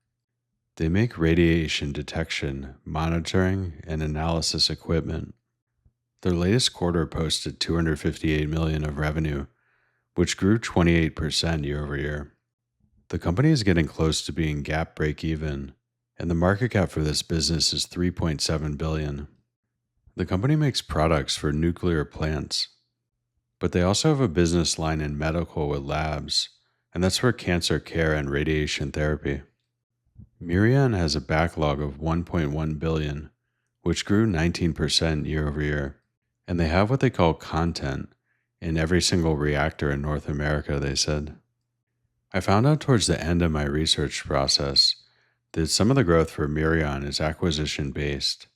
They make radiation detection, monitoring, and analysis equipment. Their latest quarter posted $258 million of revenue, which grew 28% year over year. The company is getting close to being GAAP break-even, and the market cap for this business is $3.7 billion. The company makes products for nuclear plants, but they also have a business line in medical with labs, and that's for cancer care and radiation therapy. Mirion has a backlog of $1.1 billion, which grew 19% year over year, and they have what they call content in every single reactor in North America, they said. I found out towards the end of my research process that some of the growth for Mirion is acquisition-based.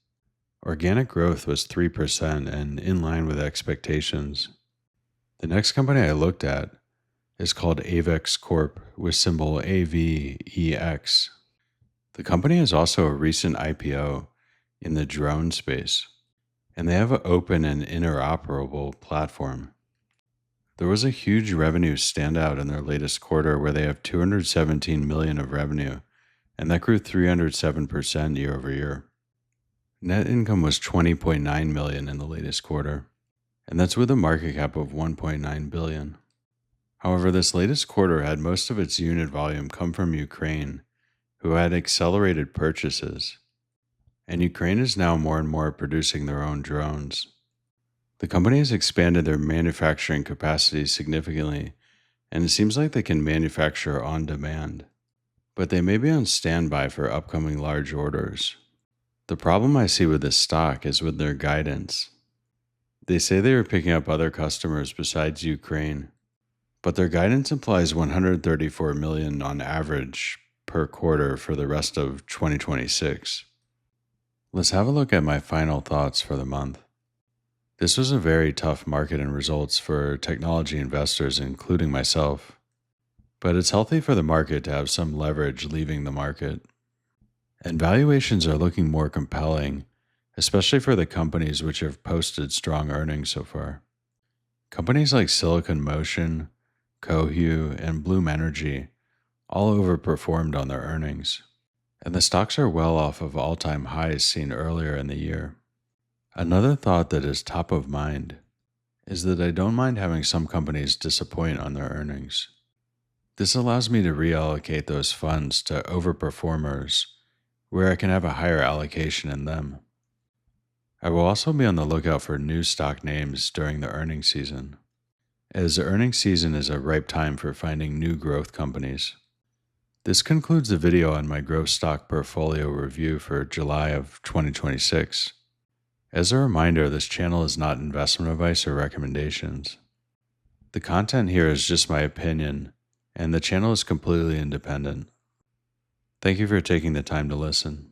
Organic growth was 3% and in line with expectations. The next company I looked at is called Avex Corp with symbol AVEX. The company is also a recent IPO in the drone space, and they have an open and interoperable platform. There was a huge revenue standout in their latest quarter where they have $217 million of revenue, and that grew 307% year over year. Net income was $20.9 million in the latest quarter, and that's with a market cap of $1.9 billion. However, this latest quarter had most of its unit volume come from Ukraine, who had accelerated purchases, and Ukraine is now more and more producing their own drones. The company has expanded their manufacturing capacity significantly, and it seems like they can manufacture on demand, but they may be on standby for upcoming large orders. The problem I see with this stock is with their guidance. They say they are picking up other customers besides Ukraine, but their guidance implies $134 million on average per quarter for the rest of 2026. Let's have a look at my final thoughts for the month. This was a very tough market and results for technology investors, including myself, but it's healthy for the market to have some leverage leaving the market. And valuations are looking more compelling, especially for the companies which have posted strong earnings so far. Companies like Silicon Motion, Cohu, and Bloom Energy all overperformed on their earnings. and the stocks are well off of all-time highs seen earlier in the year. Another thought that is top of mind is that I don't mind having some companies disappoint on their earnings. This allows me to reallocate those funds to overperformers where I can have a higher allocation in them. I will also be on the lookout for new stock names during the earnings season, as earnings season is a ripe time for finding new growth companies. This concludes the video on my growth stock portfolio review for July of 2026. As a reminder, this channel is not investment advice or recommendations. The content here is just my opinion, and the channel is completely independent. Thank you for taking the time to listen.